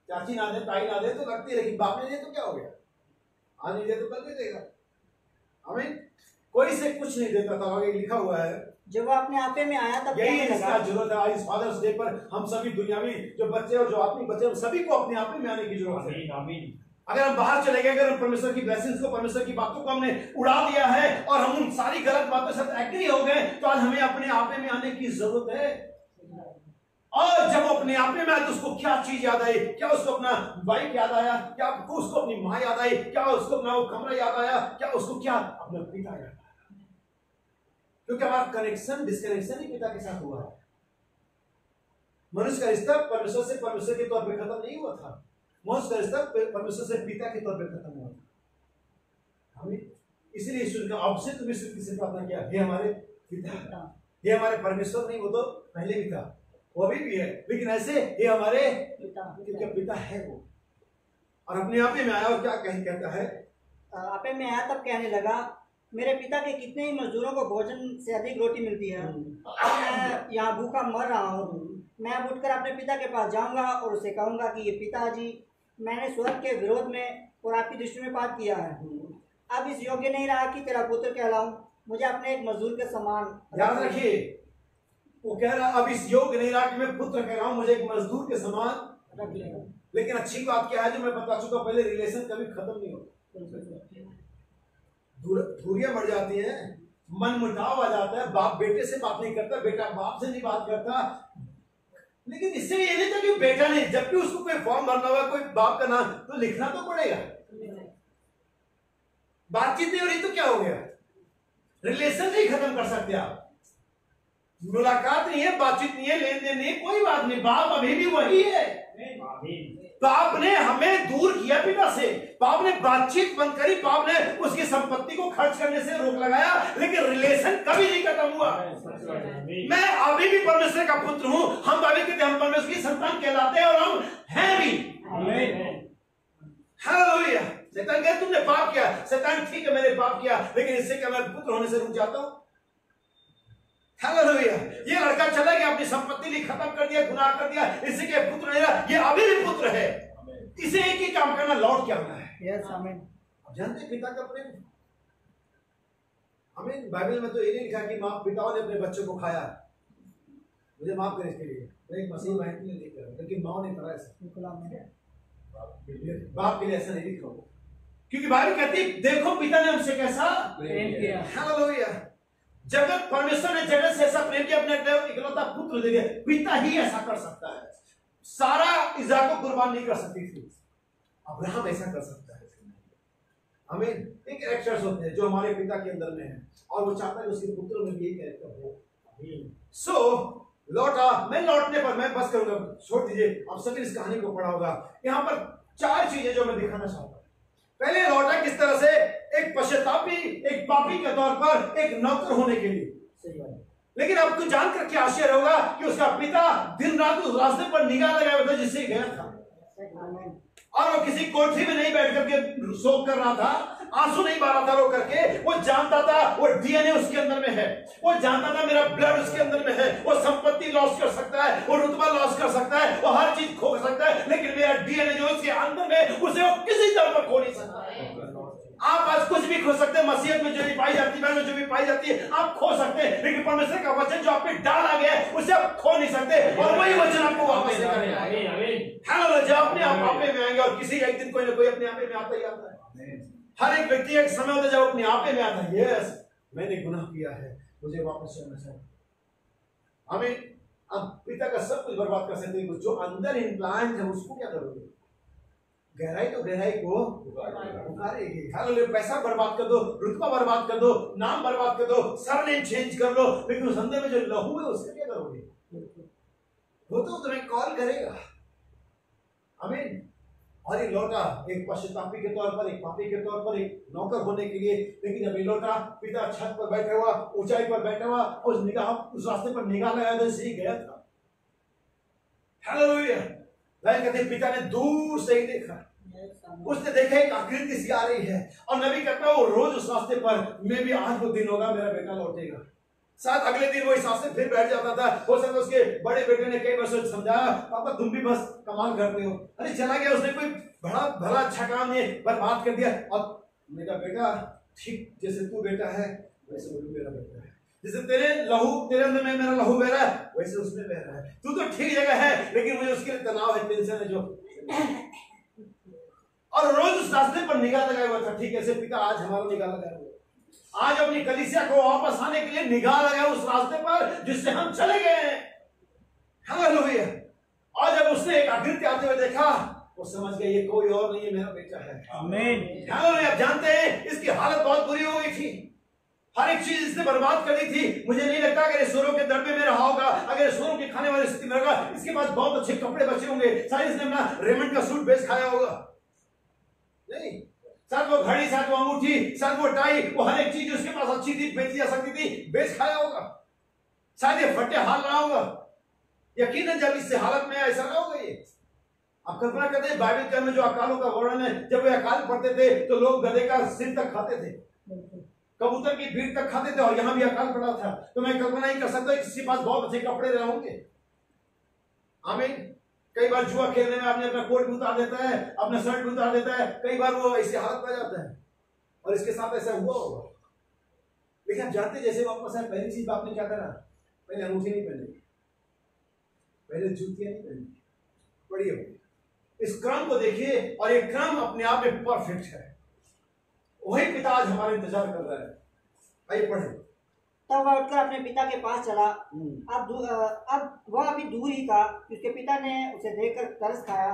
चाची ना दे, ताई ना दे तो लगती है, लेकिन बाप ने दे तो क्या हो गया? आज नहीं दे तो कल भी देगा। आमीन। कोई से कुछ नहीं देता था, आगे लिखा हुआ है। जब वो अपने आपे में आया तब यही इसका जरूरत है। आज फादर्स डे पर हम सभी दुनियावी जो बच्चे और जो आत्मिक बच्चे, सभी को अपने आपे में आने की जरूरत है। अगर हम बाहर चले गए, अगर हम परमेश्वर की ब्लेसिंग्स को, परमेश्वर की बातों को हमने उड़ा दिया है और हम उन सारी गलत बातों के साथ एग्री हो गए, तो आज हमें अपने आपे में आने की जरूरत है। और जब वो अपने आपे में आया तो उसको क्या चीज याद आई? क्या उसको अपना बाइक याद आया? क्या उसको अपनी माँ याद आई? क्या उसको अपना वो कमरा याद आया? क्या उसको क्या अपना पिता याद आया? क्योंकि हमारा कनेक्शन, डिस्कनेक्शन ही पिता के साथ हुआ है। मनुष्य का रिश्ता परमेश्वर से परमेश्वर के तौर पर खत्म नहीं हुआ था, मनुष्य का रिश्ता परमेश्वर से पिता के तौर पर खत्म हुआ था। हमें इसलिए ईश्वर का आपसे तुम ईश्वर किससे प्रार्थना किया? हे हमारे पिता। हे हमारे परमेश्वर नहीं, वो तो पहले भी था, वो अभी भी है, लेकिन ऐसे ये हमारे पिता है वो। और अपने आपे में आया और क्या कहता है? आपे में आया तब कहने लगा, मेरे पिता के कितने ही मजदूरों को भोजन से अधिक रोटी मिलती है, मैं यहाँ भूखा मर रहा हूँ। मैं अब उठकर अपने पिता के पास जाऊंगा और उसे कहूंगा कि ये पिताजी, मैंने स्वर्ग के विरोध में और आपकी दृष्टि में पाप किया है। अब इस योग्य नहीं रहा कि तेरा पुत्र कहलाऊं, मुझे अपने एक मजदूर के समान। याद रखिए, वो कह रहा अब इस योग्य नहीं रहा कि मैं पुत्र कह रहा हूं, मुझे एक मजदूर के समान रख लेगा। लेकिन अच्छी बात क्या है, जो मैं बता चुका पहले, रिलेशन कभी खत्म नहीं होता। दूरियां बढ़ जाती हैं, मन मुटाव आ जाता है, बाप बेटे से बात नहीं करता, बेटा बाप से नहीं बात करता। लेकिन इससे ये नहीं था कि बेटा नहीं, जब भी उसको कोई फॉर्म भरना होगा, कोई बाप का नाम, तो लिखना तो पड़ेगा। बातचीत नहीं हो रही तो क्या हो गया? रिलेशन नहीं खत्म कर सकते आप। मुलाकात नहीं है, बातचीत नहीं है, लेन देन नहीं, कोई बात नहीं, बाप अभी भी वही है। बाप ने हमें दूर किया पिता से, बाप ने बातचीत बंद करी, बाप ने उसकी संपत्ति को खर्च करने से रोक लगाया, लेकिन रिलेशन कभी नहीं खत्म हुआ। मैं अभी भी परमेश्वर का पुत्र हूं, हम दावे कहते हम परमेश्वर की संतान कहलाते हैं और हम हैं भी। हालेलुया। शैतान कहे तुमने पाप किया, शैतान ठीक है मैंने पाप किया, लेकिन इससे क्या मैं पुत्र होने से रुक जाता हूं? हालेलुया। ये लड़का चला गया, अपनी संपत्ति भी खत्म कर दिया, गुनाह कर दिया, इससे क्या पुत्र नहीं रहा, ये अभी भी पुत्र है। इसे एक ही काम करना, लौट के आना है। यस आमीन। अब जानते पिता का प्रेम, आमीन। बाइबल में तो ये नहीं लिखा कि माँ पिताओं ने अपने बच्चों को खाया, मुझे माफ करें इसके लिए, मैं एक मसीह भाई ने नहीं करा, लेकिन माँ ने करा ऐसा। बाप के लिए ऐसा नहीं लिखा, क्योंकि बाइबल कहती देखो पिता ने हमसे कैसा प्रेम किया। हालेलुया। जगत, परमेश्वर ने जगत से ऐसा प्रेम किया, अपने इकलौता पुत्र दे दिया। पिता ही ऐसा कर सकता है। सारा इसहाक को कुर्बान नहीं कर सकती थी, अब्राहम ऐसा कर सकता है। हमें एक कैरेक्टर्स होते हैं जो हमारे पिता के अंदर में है, और वो चाहता है कि उसके पुत्र में भी एक कैरेक्टर हो। सो लौटा, मैं लौटने पर मैं बस करूंगा, छोड़ दीजिए, आप सभी इस कहानी को पढ़ा होगा। यहाँ पर 4 चीजें जो मैं दिखाना चाहूंगा। पहले लौटा किस तरह से, एक पश्चातापी, एक पापी के तौर पर, एक नौकर होने के लिए। लेकिन आपको जानकर क्या आश्चर्य होगा कि उसका पिता दिन रात उस रास्ते पर निगाह लगाए हुए थे जिससे गया था, और वो किसी कोठरी में नहीं बैठ करके शोक कर रहा था, आंसू नहीं बहा रहा था रो करके। वो जानता था वो डीएनए उसके अंदर में है, वो जानता था मेरा ब्लड उसके अंदर में है। वो संपत्ति लॉस कर सकता है, वो रुतबा लॉस कर सकता है, वो हर चीज खो सकता है, लेकिन मेरा डीएनए जो उसके अंदर में, उसे वो किसी तरह पर खो नहीं सकता। आप आज कुछ भी खो सकते हैं, मसीहत में जो भी पाई जाती है, जो भी पाई जाती है आप खो सकते हैं, लेकिन परमेश्वर का वचन जो आप पे डाला गया है उसे आप खो नहीं सकते, और वही वचन आपको वापस लेकर आएगा। हालेलुया। जब अपने आप आपे में आएंगे, और किसी एक दिन कोई ना कोई अपने आपे में आता ही आता है। हर एक व्यक्ति एक समय होता है जब अपने आपे में आता है, यस मैंने गुनाह किया है, मुझे वापस चलना चाहिए। हमें अब पिता का सब कुछ बर्बाद कर सकते हैं, जो अंदर इम्प्लांट है उसको क्या करोगे? गहराई तो गहराई को उखाड़ेगी। हालेलुया। पैसा बर्बाद कर दो, रुतबा बर्बाद कर दो, नाम बर्बाद कर दो, सरनेम चेंज कर लो, लेकिन उस अंदर में जो लहू है उससे क्या करोगे? वो तो तुम्हें कॉल करेगा। आमीन। और ये लौटा एक पश्चातापी के तौर पर, एक पापी के तौर पर, एक नौकर होने के लिए। लेकिन जब ये लौटा, पिता छत पर बैठा हुआ, ऊंचाई पर बैठा हुआ, उस रास्ते पर निगाह लगाया तो सही गया था। हालेलुया। कहते पिता ने दूर से ही देखा, उसने देखा एक आकृति सी आ रही है, और नबी कहता है वो रोज उस रास्ते पर, मैं भी आज वो दिन होगा मेरा बेटा लौटेगा। साथ अगले दिन वो इस रास्ते फिर बैठ जाता था। हो सकता उसके बड़े बेटे ने कई वर्षों समझाया, पापा तुम भी बस कमाल करते हो। अरे चला गया, उसने कोई बड़ा भला अच्छा काम नहीं बर्बाद कर दिया। और मेरा बेटा ठीक जैसे तू बेटा है वैसे वो भी मेरा बेटा है, जैसे तेरे अंदर में मेरा लहू बह रहा है वैसे उसमें बह रहा है। तू तो ठीक जगह है, लेकिन मुझे उसके लिए तनाव है, टेंशन है जो। और रोज उस रास्ते पर निगाह लगाया हुआ था। ठीक है, पिता आज हमारा निगाह लगाया हुआ, आज अपनी कलीसिया को वापस आने के लिए निगाह लगाया उस रास्ते पर जिससे हम चले गए हैं। हालेलुया। और जब उसने एक आकृति आते हुए देखा, वो समझ गया ये कोई और नहीं है, मेरा बेटा है। आमीन। हालेलुया। आप जानते हैं इसकी हालत बहुत बुरी हो गई थी, हर एक चीज इसने बर्बाद कर दी थी। मुझे नहीं लगता अगर सोरों के दरबे में रहा होगा, अगर सोरों के खाने वाली स्थिति में रहा, इसके पास बहुत अच्छे कपड़े बचे होंगे, शायद इसने अपना रेमंड का सूट बेच खाया होगा। नहीं, शायद वो घड़ी, शायद वो अंगूठी, शायद वो टाई, वो हर एक चीज उसके पास अच्छी थी, बेची जा सकती थी, बेच खाया होगा। शायद ये फटे हाल रहा होगा। यकीनन जब इस हालत में ऐसा ना होगा। ये आप कल्पना करते हैं बाइबल में जो अकालों का वर्णन है, जब वे अकाल पड़ते थे तो लोग गधे का सिर तक खाते थे, कबूतर की भीड़ तक खाते थे, और यहां भी अकाल पड़ा था। तो मैं कल्पना नहीं कर सकता किसी के पास बहुत अच्छे कपड़े रहे होंगे। आमीन। कई बार जुआ खेलने में आपने अपना कोट भी उतार देता है, अपना शर्ट भी उतार देता है, कई बार वो ऐसी हालत में जाता है, और इसके साथ ऐसा हुआ होगा। लेकिन आप जानते जैसे वापस आए, पहली चीज आपने क्या करा? पहले अंगूठी नहीं पहनी, पहले जूतियां नहीं पहनी। बढ़िया, इस क्रम को देखिए, और ये क्रम अपने आप में परफेक्ट है। वही पिता आज हमारा इंतजार कर रहा है। आइए पढ़े। तब वह उठकर अपने पिता के पास चला। अब वह अभी दूर ही था, उसके पिता ने उसे देखकर तरस खाया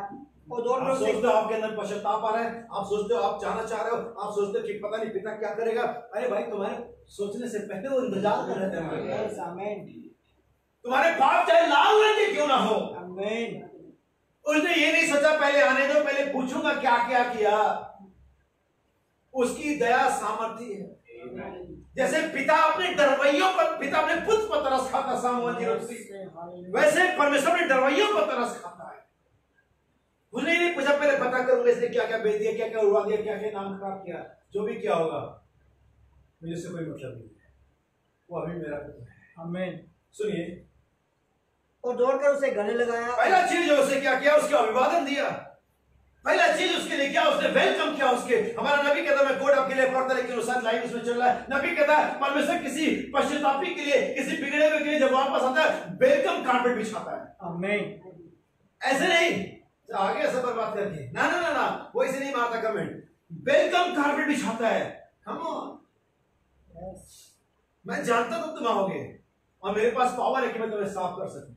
और दोनों लोग सोचते हो आपके अंदर पश्चाताप आ रहा है, आप सोचते हो आप जाना चाह रहे हो, आप सोचते हो कि पता नहीं पिता क्या करेगा। अरे भाई, तुम्हारे सोचने से पहले वो इंतजार कर रहे थे। तुम्हारे बाप चाहे लाल रंग के क्यों ना हो, उसने ये नहीं सोचा पहले आने दो, पहले पूछूंगा क्या क्या किया। उसकी दया सामर्थ्य है। जैसे पिता अपने डरवैयों पर, पिता अपने पुत्र पर तरस खाता, सामुएल 3, वैसे परमेश्वर अपने डरवैयों पर तरस खाता है। उसने नहीं पूछा पहले पता करूंगा इसने क्या क्या बेच दिया, क्या क्या उड़वा दिया, क्या क्या नाम खराब किया, जो भी क्या होगा मुझे से कोई मतलब नहीं है, वो अभी मेरा पुत्र है। आमीन। सुनिए, और दौड़कर उसे गले लगाया। पहला चीज जो उसे क्या किया, उसका अभिवादन दिया। पहला चीज उसके लिए क्या, उसने वेलकम किया उसके। हमारा नबी कहता है, मैं कोड आपके लिए पढ़ता लेकिन उस लाइन उसमें चल रहा है। नबी कहता है परमेश्वर किसी पश्चातापी के लिए, किसी बिगड़े हुए के लिए जब वापस आता है वेलकम कारपेट बिछाता है। आमीन। ऐसे नहीं आगे ऐसा बर्बाद करके, ना ना ना ना, वो इसे नहीं मारता कमेंट, वेलकम कारपेट बिछाता है। हम मैं जानता तो तुम आओगे और मेरे पास पावर है कि मैं तुम्हें साफ कर सकूं।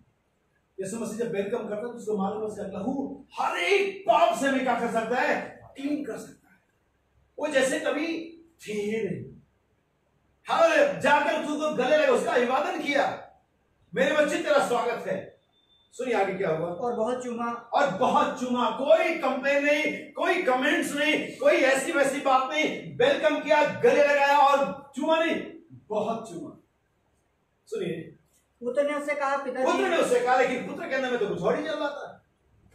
यीशु मसीह जब वेलकम करता है तो उसको मालूम है उसका लहू हर एक पाप से भी क्या कर सकता है, क्लीन कर सकता है। वो जैसे कभी थे ही नहीं। हाँ, जाकर तुझको गले लगे, उसका अभिवादन किया, मेरे बच्चे तेरा स्वागत है। सुनिए आगे क्या हुआ, और बहुत चूमा। और बहुत चूमा, कोई कंप्लेन नहीं, कोई कमेंट्स नहीं, कोई ऐसी वैसी बात नहीं, वेलकम किया, गले लगाया और चूमा नहीं, बहुत चूमा। सुनिए, पुत्र ने उससे कहा, पिताजी, पुत्र ने उससे कहा, लेकिन पुत्र के अंदर में तो कुछ और ही चल रहा था।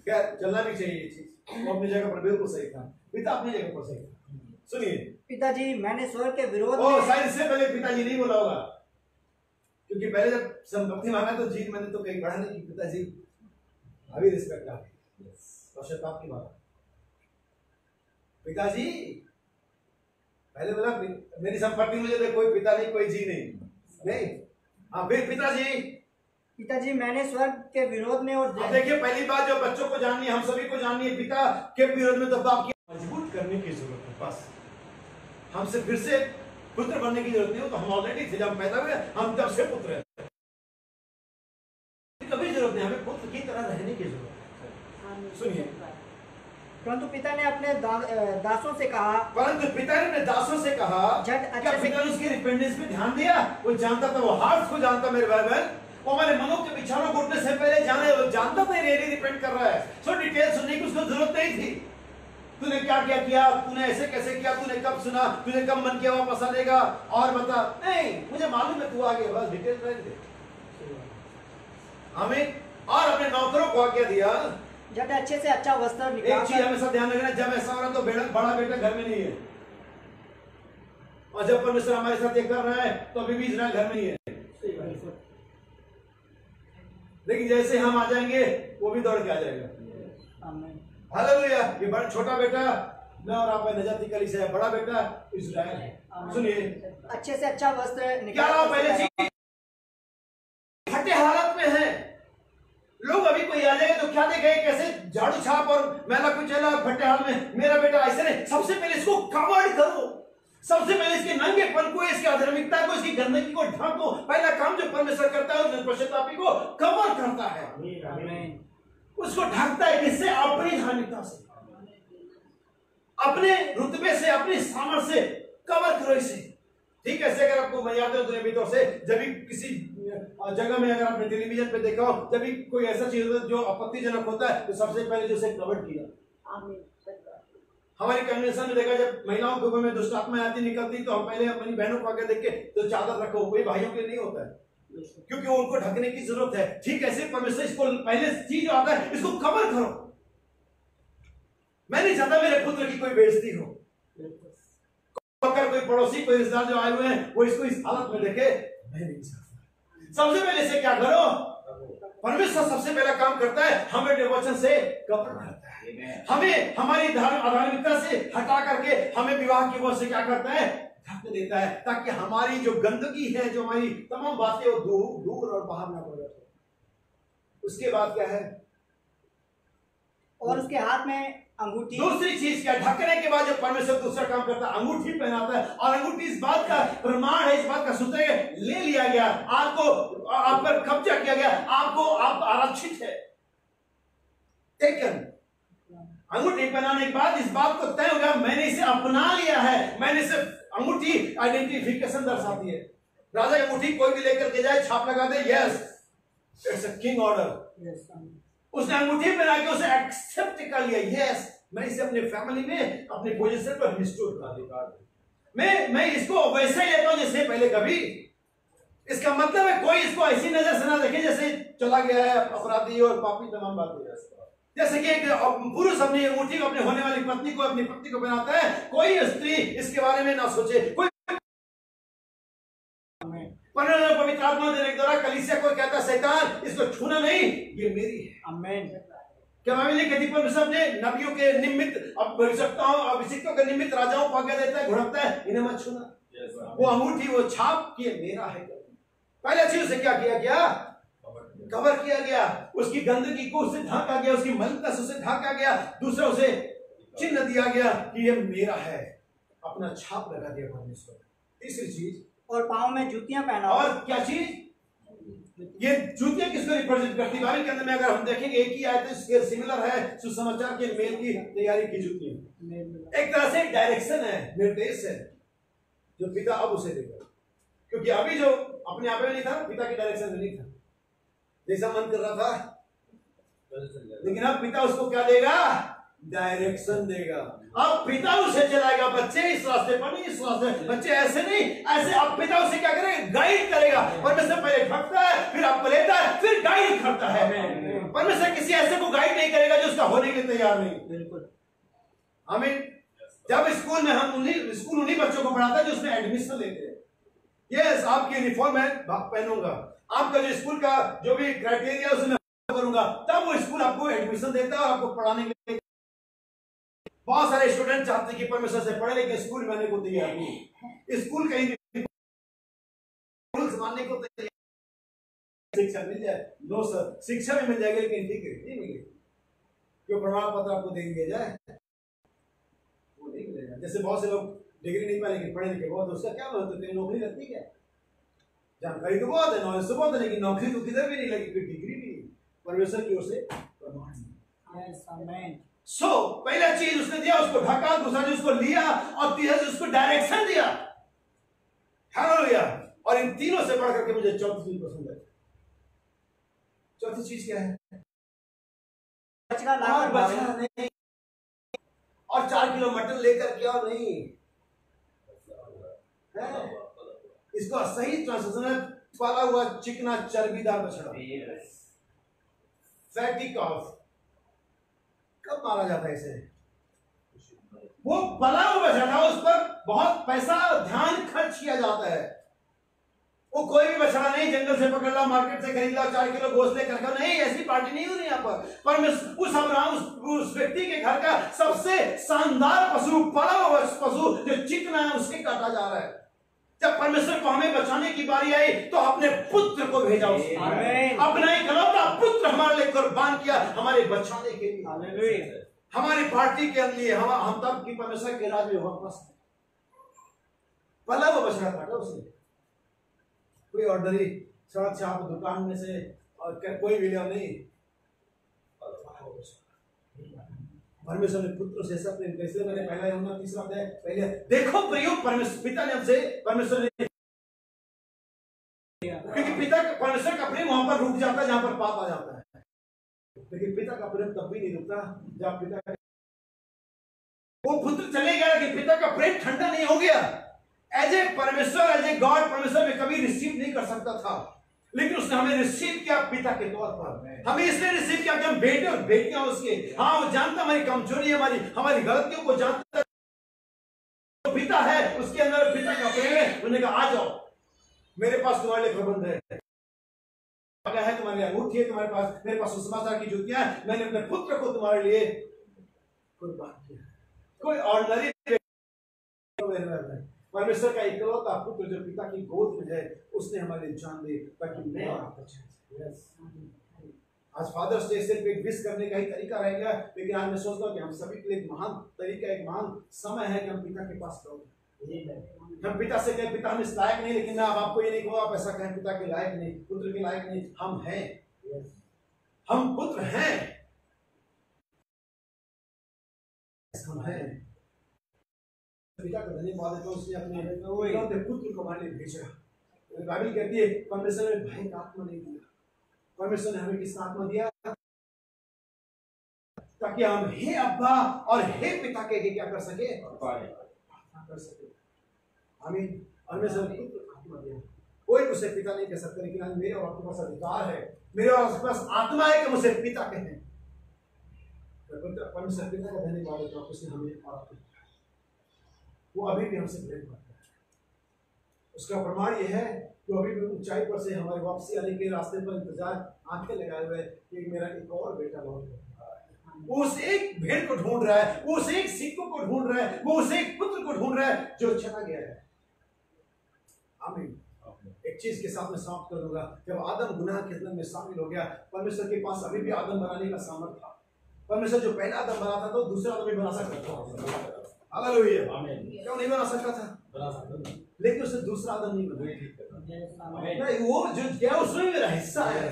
क्या चलना भी चाहिए ये चीज, वो अपनी जगह पर बिल्कुल सही था, पिता अपनी जगह पर सही था। सुनिए, पिताजी मैंने स्वर्ग के विरोध में, शायद इससे पहले पिताजी नहीं बोला होगा, क्योंकि पहले जब संपत्ति मांगा तो जीत मैंने तो कहीं पढ़ा नहीं कि पिताजी अभी रिस्पेक्ट आ गई, पश्चाताप की बात। पिताजी पहले बोला मेरी संपत्ति मुझे दे, कोई पिता नहीं, कोई जी नहीं। हाँ, फिर पिताजी मैंने स्वर्ग के विरोध में, और देखिए पहली बात जो बच्चों को जाननी है, हम सभी को जाननी है, पिता के विरोध में तो बाप की मजबूत करने की जरूरत है। बस हमसे फिर से पुत्र बनने की जरूरत नहीं हो, तो हम ऑलरेडी थे जब पैदा हुए, हम तब से पुत्र हैं, कभी जरूरत नहीं, हमें पुत्र की तरह रहने की जरूरत है। सुनिए, परंतु पिता ने अपने दासों से कहा, क्या पिता ने उसकी रिपेंडेंस पे ध्यान दिया? वो जानता था, वो हार्ट को जानता मेरे भाई बहन, वो हमारे मनों के बिछानों घुटने से पहले जाने, वो जानता था ये रिपेंट कर रहा है। सो डिटेल सुनने की उसको जरूरत नहीं थी। तूने क्या क्या किया, तूने ऐसे कैसे किया, तूने कब सुना, तूने कब मन किया वापस आने का, और बता, नहीं मुझे मालूम है तू आ गया, बस डिटेल रहने दे हमें। और अपने नौकरों को आज्ञा दिया, जब अच्छे से अच्छा वस्त्र निकाल। एक चीज हमेशा ध्यान रखना, जब ऐसा हो रहा तो बड़ा बेटा घर में नहीं है, और जब परमेश्वर हमारे साथ ये कर रहा है तो अभी भी इजराइल घर में नहीं है। लेकिन जैसे हम आ जाएंगे वो भी दौड़ के आ जाएगा। हालेलुया। ये बड़ा छोटा बेटा मैं और आप नजाती कली से है, बड़ा बेटा इजराइल है। सुनिए, अच्छे से अच्छा वस्त्र निकाला, पहले चीज फटे हालत में है। लोग अभी कोई आ जाएगा तो क्या देखेंगे, कैसे झाड़ू छाप और मैला कुचैला फटे हाल में मेरा बेटा, ऐसे नहीं। सबसे पहले इसको कवर करो, सबसे पहले इसके नंगेपन को, इसकी अधर्मिकता को, इसकी गंदगी को ढांको। पहला काम जो परमेश्वर करता है उस पश्चातापी को कवर करता है, उसको ढकता है। किससे? अपनी धार्मिकता से, अपने रुतबे से, अपनी सामर्थ्य से कवर करो इसे। ठीक है, ऐसे अगर आपको याद हो तो भीतर से जब भी किसी जगह में, अगर आपने टेलीविजन पे देखा हो, जब भी कोई ऐसा चीज जो आपत्तिजनक होता है तो सबसे पहले जो उसे कवर किया। हमारी कन्वेंशन में देखा, जब महिलाओं के ऊपर में दुष्ट आत्मा आती निकलती तो हम पहले अपनी बहनों को आगे देख के तो चादर रखो, कोई भाइयों के लिए नहीं होता है, क्योंकि उनको ढकने की जरूरत है। ठीक ऐसे परमेश्वर इसको पहले चीज आता है, इसको कवर करो। मैं नहीं चाहता मेरे पुत्र की कोई बेइज्जती हो, अगर कोई पड़ोसी, कोई रिश्तेदार जो आए हुए हैं वो इसको इस हालत में देखे, मैं नहीं चाहता। सबसे पहले से क्या करो, परमेश्वर सबसे पहला काम करता है, हमें वचन से कवर करता है, हमें हमारी धार्मिकता से हटा करके हमें विवाह की वजह से क्या करता है, ढक देता है, ताकि हमारी जो गंदगी है, जो हमारी तमाम बातें वो दूर और बाहर ना पड़ जाए। उसके बाद क्या है, और उसके हाथ में अंगूठी। दूसरी चीज क्या, ढकने के बाद जो परमेश्वर दूसरा काम करता है, अंगूठी पहनाता है। और अंगूठी इस बात का प्रमाण है, इस बात का सूचक है, ले लिया गया, आपको, आप पर कब्जा किया गया, आपको, आप आरक्षित है, टेकन। अंगूठी पहनाने के बाद इस बात को तय हो गया, मैंने इसे अपना लिया है, मैंने इसे, अंगूठी आइडेंटिफिकेशन दर्शाती है। राजा की अंगूठी कोई भी लेकर के जाए, छाप लगा दे, yes it's a king order. उसने अंगूठी पहना के उसे एक्सेप्ट कर लिया, यस मैं इसे अपने फैमिली में अपने पोजीशन पर रिस्टोर कर देता। मैं इसको वैसे ही लेता हूं जैसे पहले कभी। इसका मतलब है कोई इसको ऐसी नजर से ना देखे जैसे चला गया है अपराधी और पापी, तमाम बात हो जाए। जैसे कि एक पुरुष अपनी अंगूठी को अपने होने वाली पत्नी को अपनी पत्नी को पहनाता है, कोई स्त्री इसके बारे में ना सोचे। कोई पवित्र आत्मा देने के द्वारा कलीसिया को कहता है शैतान इसको छूना नहीं, ये मेरी है। आमीन। क्या बाइबल ने कहती परमेश्वर ने नबियों के निमित्त, अब भविष्यवक्ताओं अभिषिक्तों के निमित्त राजाओं को आज्ञा देता है, घुड़कता है, इन्हें मत छूना। वो अंगूठी वो छाप कि मेरा है। पहले चीज से क्या किया गया? कवर किया गया, उसकी गंदगी को उससे ढांका गया, उसकी मलिनता से उसे ढांका गया। दूसरा उसे चिन्ह दिया गया कि ये मेरा है, अपना छाप लगा दिया परमेश्वर। तीसरी चीज, और पाँव में जूतियां पहना। और क्या चीज? ये जूतियां किसको रिप्रेजेंट करती है? बाइबल के अंदर में अगर हम देखेंगे एक ही आयत है, सिमिलर है, सुसमाचार के मेल की तैयारी की जूतियां। एक तरह से डायरेक्शन है, निर्देश है जो पिता अब उसे देगा। क्योंकि अभी जो अपने आप में नहीं था, पिता की डायरेक्शन में नहीं था, जैसा मन कर रहा था, लेकिन अब पिता उसको क्या देगा? डायरेक्शन देगा। अब पिता उसे चलाएगा, बच्चे इस रास्ते पर नहीं, इस रास्ते, बच्चे ऐसे नहीं, ऐसे। अब पिता उसे क्या करेगा? गाइड करेगा। परमेश्वर पहले ठगता है, फिर आपको लेता है, फिर गाइड करता है। परमेश्वर किसी ऐसे को गाइड नहीं करेगा जो उसका होने के लिए तैयार नहीं। बिल्कुल। हमें जब स्कूल में हम उन्हीं बच्चों को पढ़ाता है जो उसमें एडमिशन लेते हैं। यस, आपकी यूनिफॉर्म मैं पहनूंगा, आपका जो स्कूल का जो भी क्राइटेरिया उसमें करूंगा, तब वो स्कूल आपको एडमिशन देता है और आपको पढ़ाने के लिए। बहुत सारे स्टूडेंट चाहते हैं कि परमेश्वर से पढ़े, लेकिन स्कूल में आने को तैयार नहीं। स्कूल कहीं रूल्स मानने को तैयार। शिक्षा मिल जाए, नो सर, शिक्षा भी मिल जाएगी लेकिन ठीक है नहीं मिलेगी। जो प्रमाण पत्र आपको दे दिया जाए वो नहीं मिलेगा। जैसे बहुत से लोग डिग्री नहीं पाए लेकिन पढ़े लिखे बहुत, उसका क्या मतलब? तेरी नौकरी लगती क्या? जानकारी तो बहुत है, नॉलेज तो बहुत है, लेकिन नौकरी तो किधर भी नहीं लगी, कोई डिग्री नहीं, परमेश्वर की ओर से प्रमाण नहीं। सो पहला चीज उसने दिया, उसको ढका, दूसरा चीज उसको लिया, और तीसरा चीज उसको डायरेक्शन दिया। हालेलुया। और इन तीनों से बढ़ करके मुझे चौथी चीज पसंद है। चौथी चीज क्या है? और बचना नहीं, और 4 किलो मटन लेकर क्या नहीं है? इसको सही ट्रांसलेशन है पाला हुआ चिकना चर्बीदार बछड़ा, फैटी कॉफ। कब मारा जाता है इसे? वो पला हुआ बछड़ा, उस पर बहुत पैसा ध्यान खर्च किया जाता है। वो कोई भी बछड़ा नहीं जंगल से पकड़ ला, मार्केट से खरीद ला, 4 किलो गोश्त लेकर का नहीं, ऐसी पार्टी नहीं हो रही यहाँ पर मैं उस अब्राहम उस व्यक्ति के घर का सबसे शानदार पशु, पला हुआ पशु जो चिकना है, उसे काटा जा रहा है। जब परमेश्वर को हमें बचाने की बारी आई तो अपने पुत्र को भेजा, अपना इकलौता पुत्र हमारे लिए कुर्बान किया, हमारे बचाने के लिए, हमारी पार्टी के लिए। हम तब की परमेश्वर के राज में वापस पला वो बछड़ा काटा उसने। कोई ऑर्डरी सड़क से आप दुकान में से और कोई भी लिया नहीं, परमेश्वर ने पुत्र से सब कैसे, मैंने पहला यूहन्ना 3 अध्याय पहले देखो प्रयोग परमेश्वर पिता ने हमसे, परमेश्वर ने, क्योंकि पिता परमेश्वर का प्रेम वहां पर रुक जाता है जहां पर पाप आ जाता है, लेकिन पिता का प्रेम तब भी नहीं रुकता जब पिता का, वो पुत्र चले गया लेकिन पिता का प्रेम ठंडा नहीं हो गया। एज ए परमेश्वर, एज ए गॉड, परमेश्वर में कभी रिसीव नहीं कर सकता था, लेकिन उसने हमें रिसीव किया पिता के तौर पर। हमें इसलिए रिसीव किया कि हम बेटे और बेटियां उसके। हाँ, वो जानता हमारी कमजोरी, हमारी गलतियों को जानता, तो पिता है, उसके अंदर पिता का प्रेम है। उन्होंने कहा आ जाओ, मेरे पास तुम्हारे लिए प्रबंध है, तुम्हारे लिए अंगूठी है, तुम्हारे पास, मेरे पास सुसमाचार की जूतियां, मैंने अपने पुत्र को तुम्हारे लिए कुर्बान किया। कोई ऑर्डिनरी परमेश्वर का इकलौता पुत्र जो पिता की गोद में है, उसने हमारे लिए जान दे ताकि मैं आप बचे। आज फादर्स डे सिर्फ एक विश करने का ही तरीका रह गया, लेकिन आज मैं सोचता हूँ कि हम सभी के लिए एक महान तरीका, एक महान समय है कि हम पिता के पास जाओ। हम पिता से कहें पिता हम इस लायक नहीं, लेकिन अब आपको ये नहीं कहूँ आप ऐसा कहें पिता के लायक नहीं, पुत्र के लायक नहीं, हम हैं, हम पुत्र हैं, हम हैं। पिता का धन्यवाद है तो उसने अपने पुत्र को हमारे लिए भेजा। बाइबल कहती है परमेश्वर ने भय का आत्मा नहीं दिया, परमेश्वर ने हमें किसका आत्मा दिया? ताकि हम हे अब्बा और हे पिता के क्या कर सके, कर सके। आमीन। और मैं सब कोई मुझसे पिता नहीं कह सकता, लेकिन आज मेरे और आपके पास अधिकार है, मेरे और आपके पास आत्मा है कि मुझे पिता कहें। परमेश्वर पिता का धन्यवाद है तो उसने हमें और आपको, वो अभी भी हमसे प्रेम करता है। उसका प्रमाण यह है कि अभी भी ऊंचाई पर से हमारे वापसी आने के रास्ते पर इंतजार आंखें लगाए हुए कि मेरा एक और बेटा लौट गया। वो उस एक भेड़ को ढूंढ रहा है, वो उस एक सिक्कों को ढूंढ रहा है, वो उस एक पुत्र को ढूंढ रहा है जो चला गया है। आमीन। एक चीज के साथ मैं समाप्त कर दूंगा, जब आदम गुनाह के अंदर में शामिल हो गया, परमेश्वर के पास अभी भी आदम बनाने का सामर्थ्य था। परमेश्वर जो पहला आदम बना था तो दूसरा आदम भी बना सकता था। हालेलुया। क्यों नहीं बना सकता था? बना सकता था, लेकिन उसने दूसरा आदम नहीं बनाया। नहीं, वो जो क्या उसमें मेरा हिस्सा है,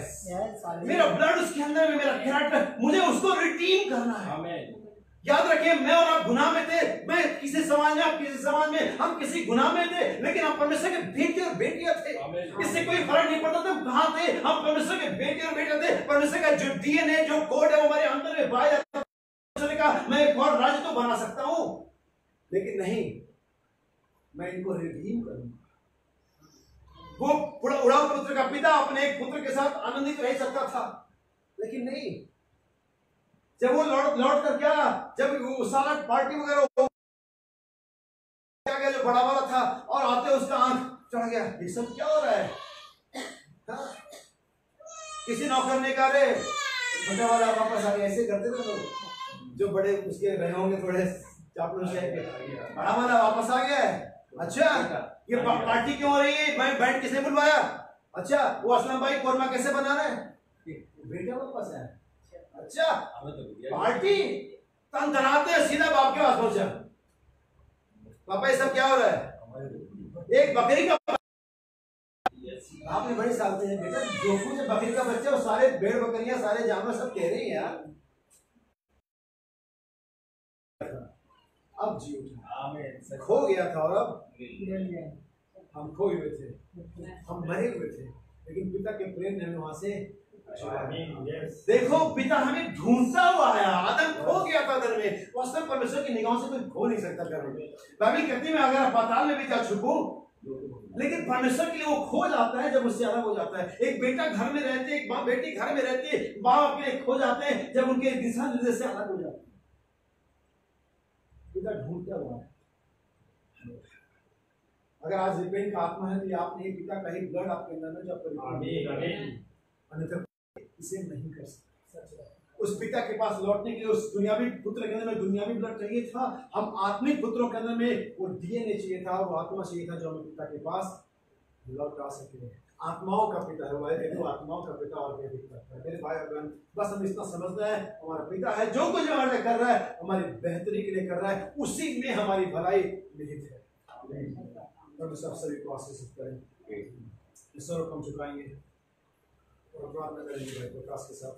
मेरा ब्लड उसके अंदर में, मेरा कैरेक्टर, मुझे उसको रिडीम करना है। याद रखिए, मैं और आप गुनाह में थे, मैं किसी समाज में, आप किसी समाज में, हम किसी गुनाह में थे, लेकिन हम परमेश्वर के बेटे और बेटियां थे। इससे कोई फर्क नहीं पड़ता था हम कहां थे, हम परमेश्वर के बेटे और बेटियां थे। परमेश्वर का जो डीएनए, जो कोड है, वो हमारे अंदर में पाया जाता है। परमेश्वर ने कहा मैं एक और राज्य तो बना सकता हूं, लेकिन नहीं, मैं इनको रिडीम करूंगा। वो उड़ाऊ पुत्र का पिता अपने एक पुत्र के साथ आनंदित रह सकता था, लेकिन नहीं। जब वो लौट कर क्या, जब वो सारा पार्टी वगैरह क्या गया जो बड़ा वाला था, और आते उसका आंख चढ़ गया, ये सब क्या हो रहा है? हाँ? किसी नौकर ने कहा रे छोटा वाला वापस आ गया, ऐसे करते थे लोग, जो बड़े उसके रहे होंगे थोड़े चापलूस है, बड़ा वाला वापस आ गया है। अच्छा, ये पार्टी क्यों हो रही है? मैं बैंड किसने बुलवाया? अच्छा, वो असलम भाई कोरमा कैसे बना रहे हैं? बेटा वापस आया। अच्छा, पार्टी तन तनाते सीधा बाप के पास पहुंचा, पापा ये सब क्या हो रहा है? एक बकरी का आपने बड़ी सालते हैं बेटा, जो कुछ बकरी का बच्चा, वो सारे भेड़ बकरियां, सारे जानवर सब कह रहे हैं यार। अब जी उठा, खो गया था और अब हम खोए हुए थे, हम मरे हुए थे, लेकिन पिता के प्रेम ने हमें वहां से देखो, पिता हमें ढूंढता हुआ आया। आदम खो गया था घर में, वास्तव परमेश्वर की निगाहों से कोई खो नहीं सकता घर में। बाइबल कहती है अगर आप पाताल में भी जा छुपो, लेकिन परमेश्वर के लिए वो खो जाता है जब उससे अलग हो जाता है। एक बेटा घर में रहते, एक बेटी घर में रहती है, बाप अपने खो जाते हैं जब उनके दिशा निर्देश से अलग हो जाते हैं। पिता ढूंढता हुआ है। अगर आज रिपेंट का आत्मा है तो आपने पिता का ही ब्लड आपके अंदर में, जो आपको अन्यथा इसे नहीं कर सकते। उस पिता के पास लौटने के लिए उस दुनियावी पुत्र के अंदर में दुनियावी ब्लड चाहिए था, हम आत्मिक पुत्रों के अंदर में वो डीएनए चाहिए था, वो आत्मा चाहिए था जो हमें पिता के पास लौटा सके। आत्माओं का पिता है वो, तो आत्माओं का पिता और मेरे भाई बहन, बस हम इतना समझना है, हमारा पिता है, जो कुछ हमारे लिए कर रहा है हमारी बेहतरी के लिए कर रहा है, उसी में हमारी भलाई निहित है। हम सब सभी को आशीषित करें, ईश्वर को हम झुकाएंगे और प्रार्थना करेंगे भाई प्रकाश के साथ।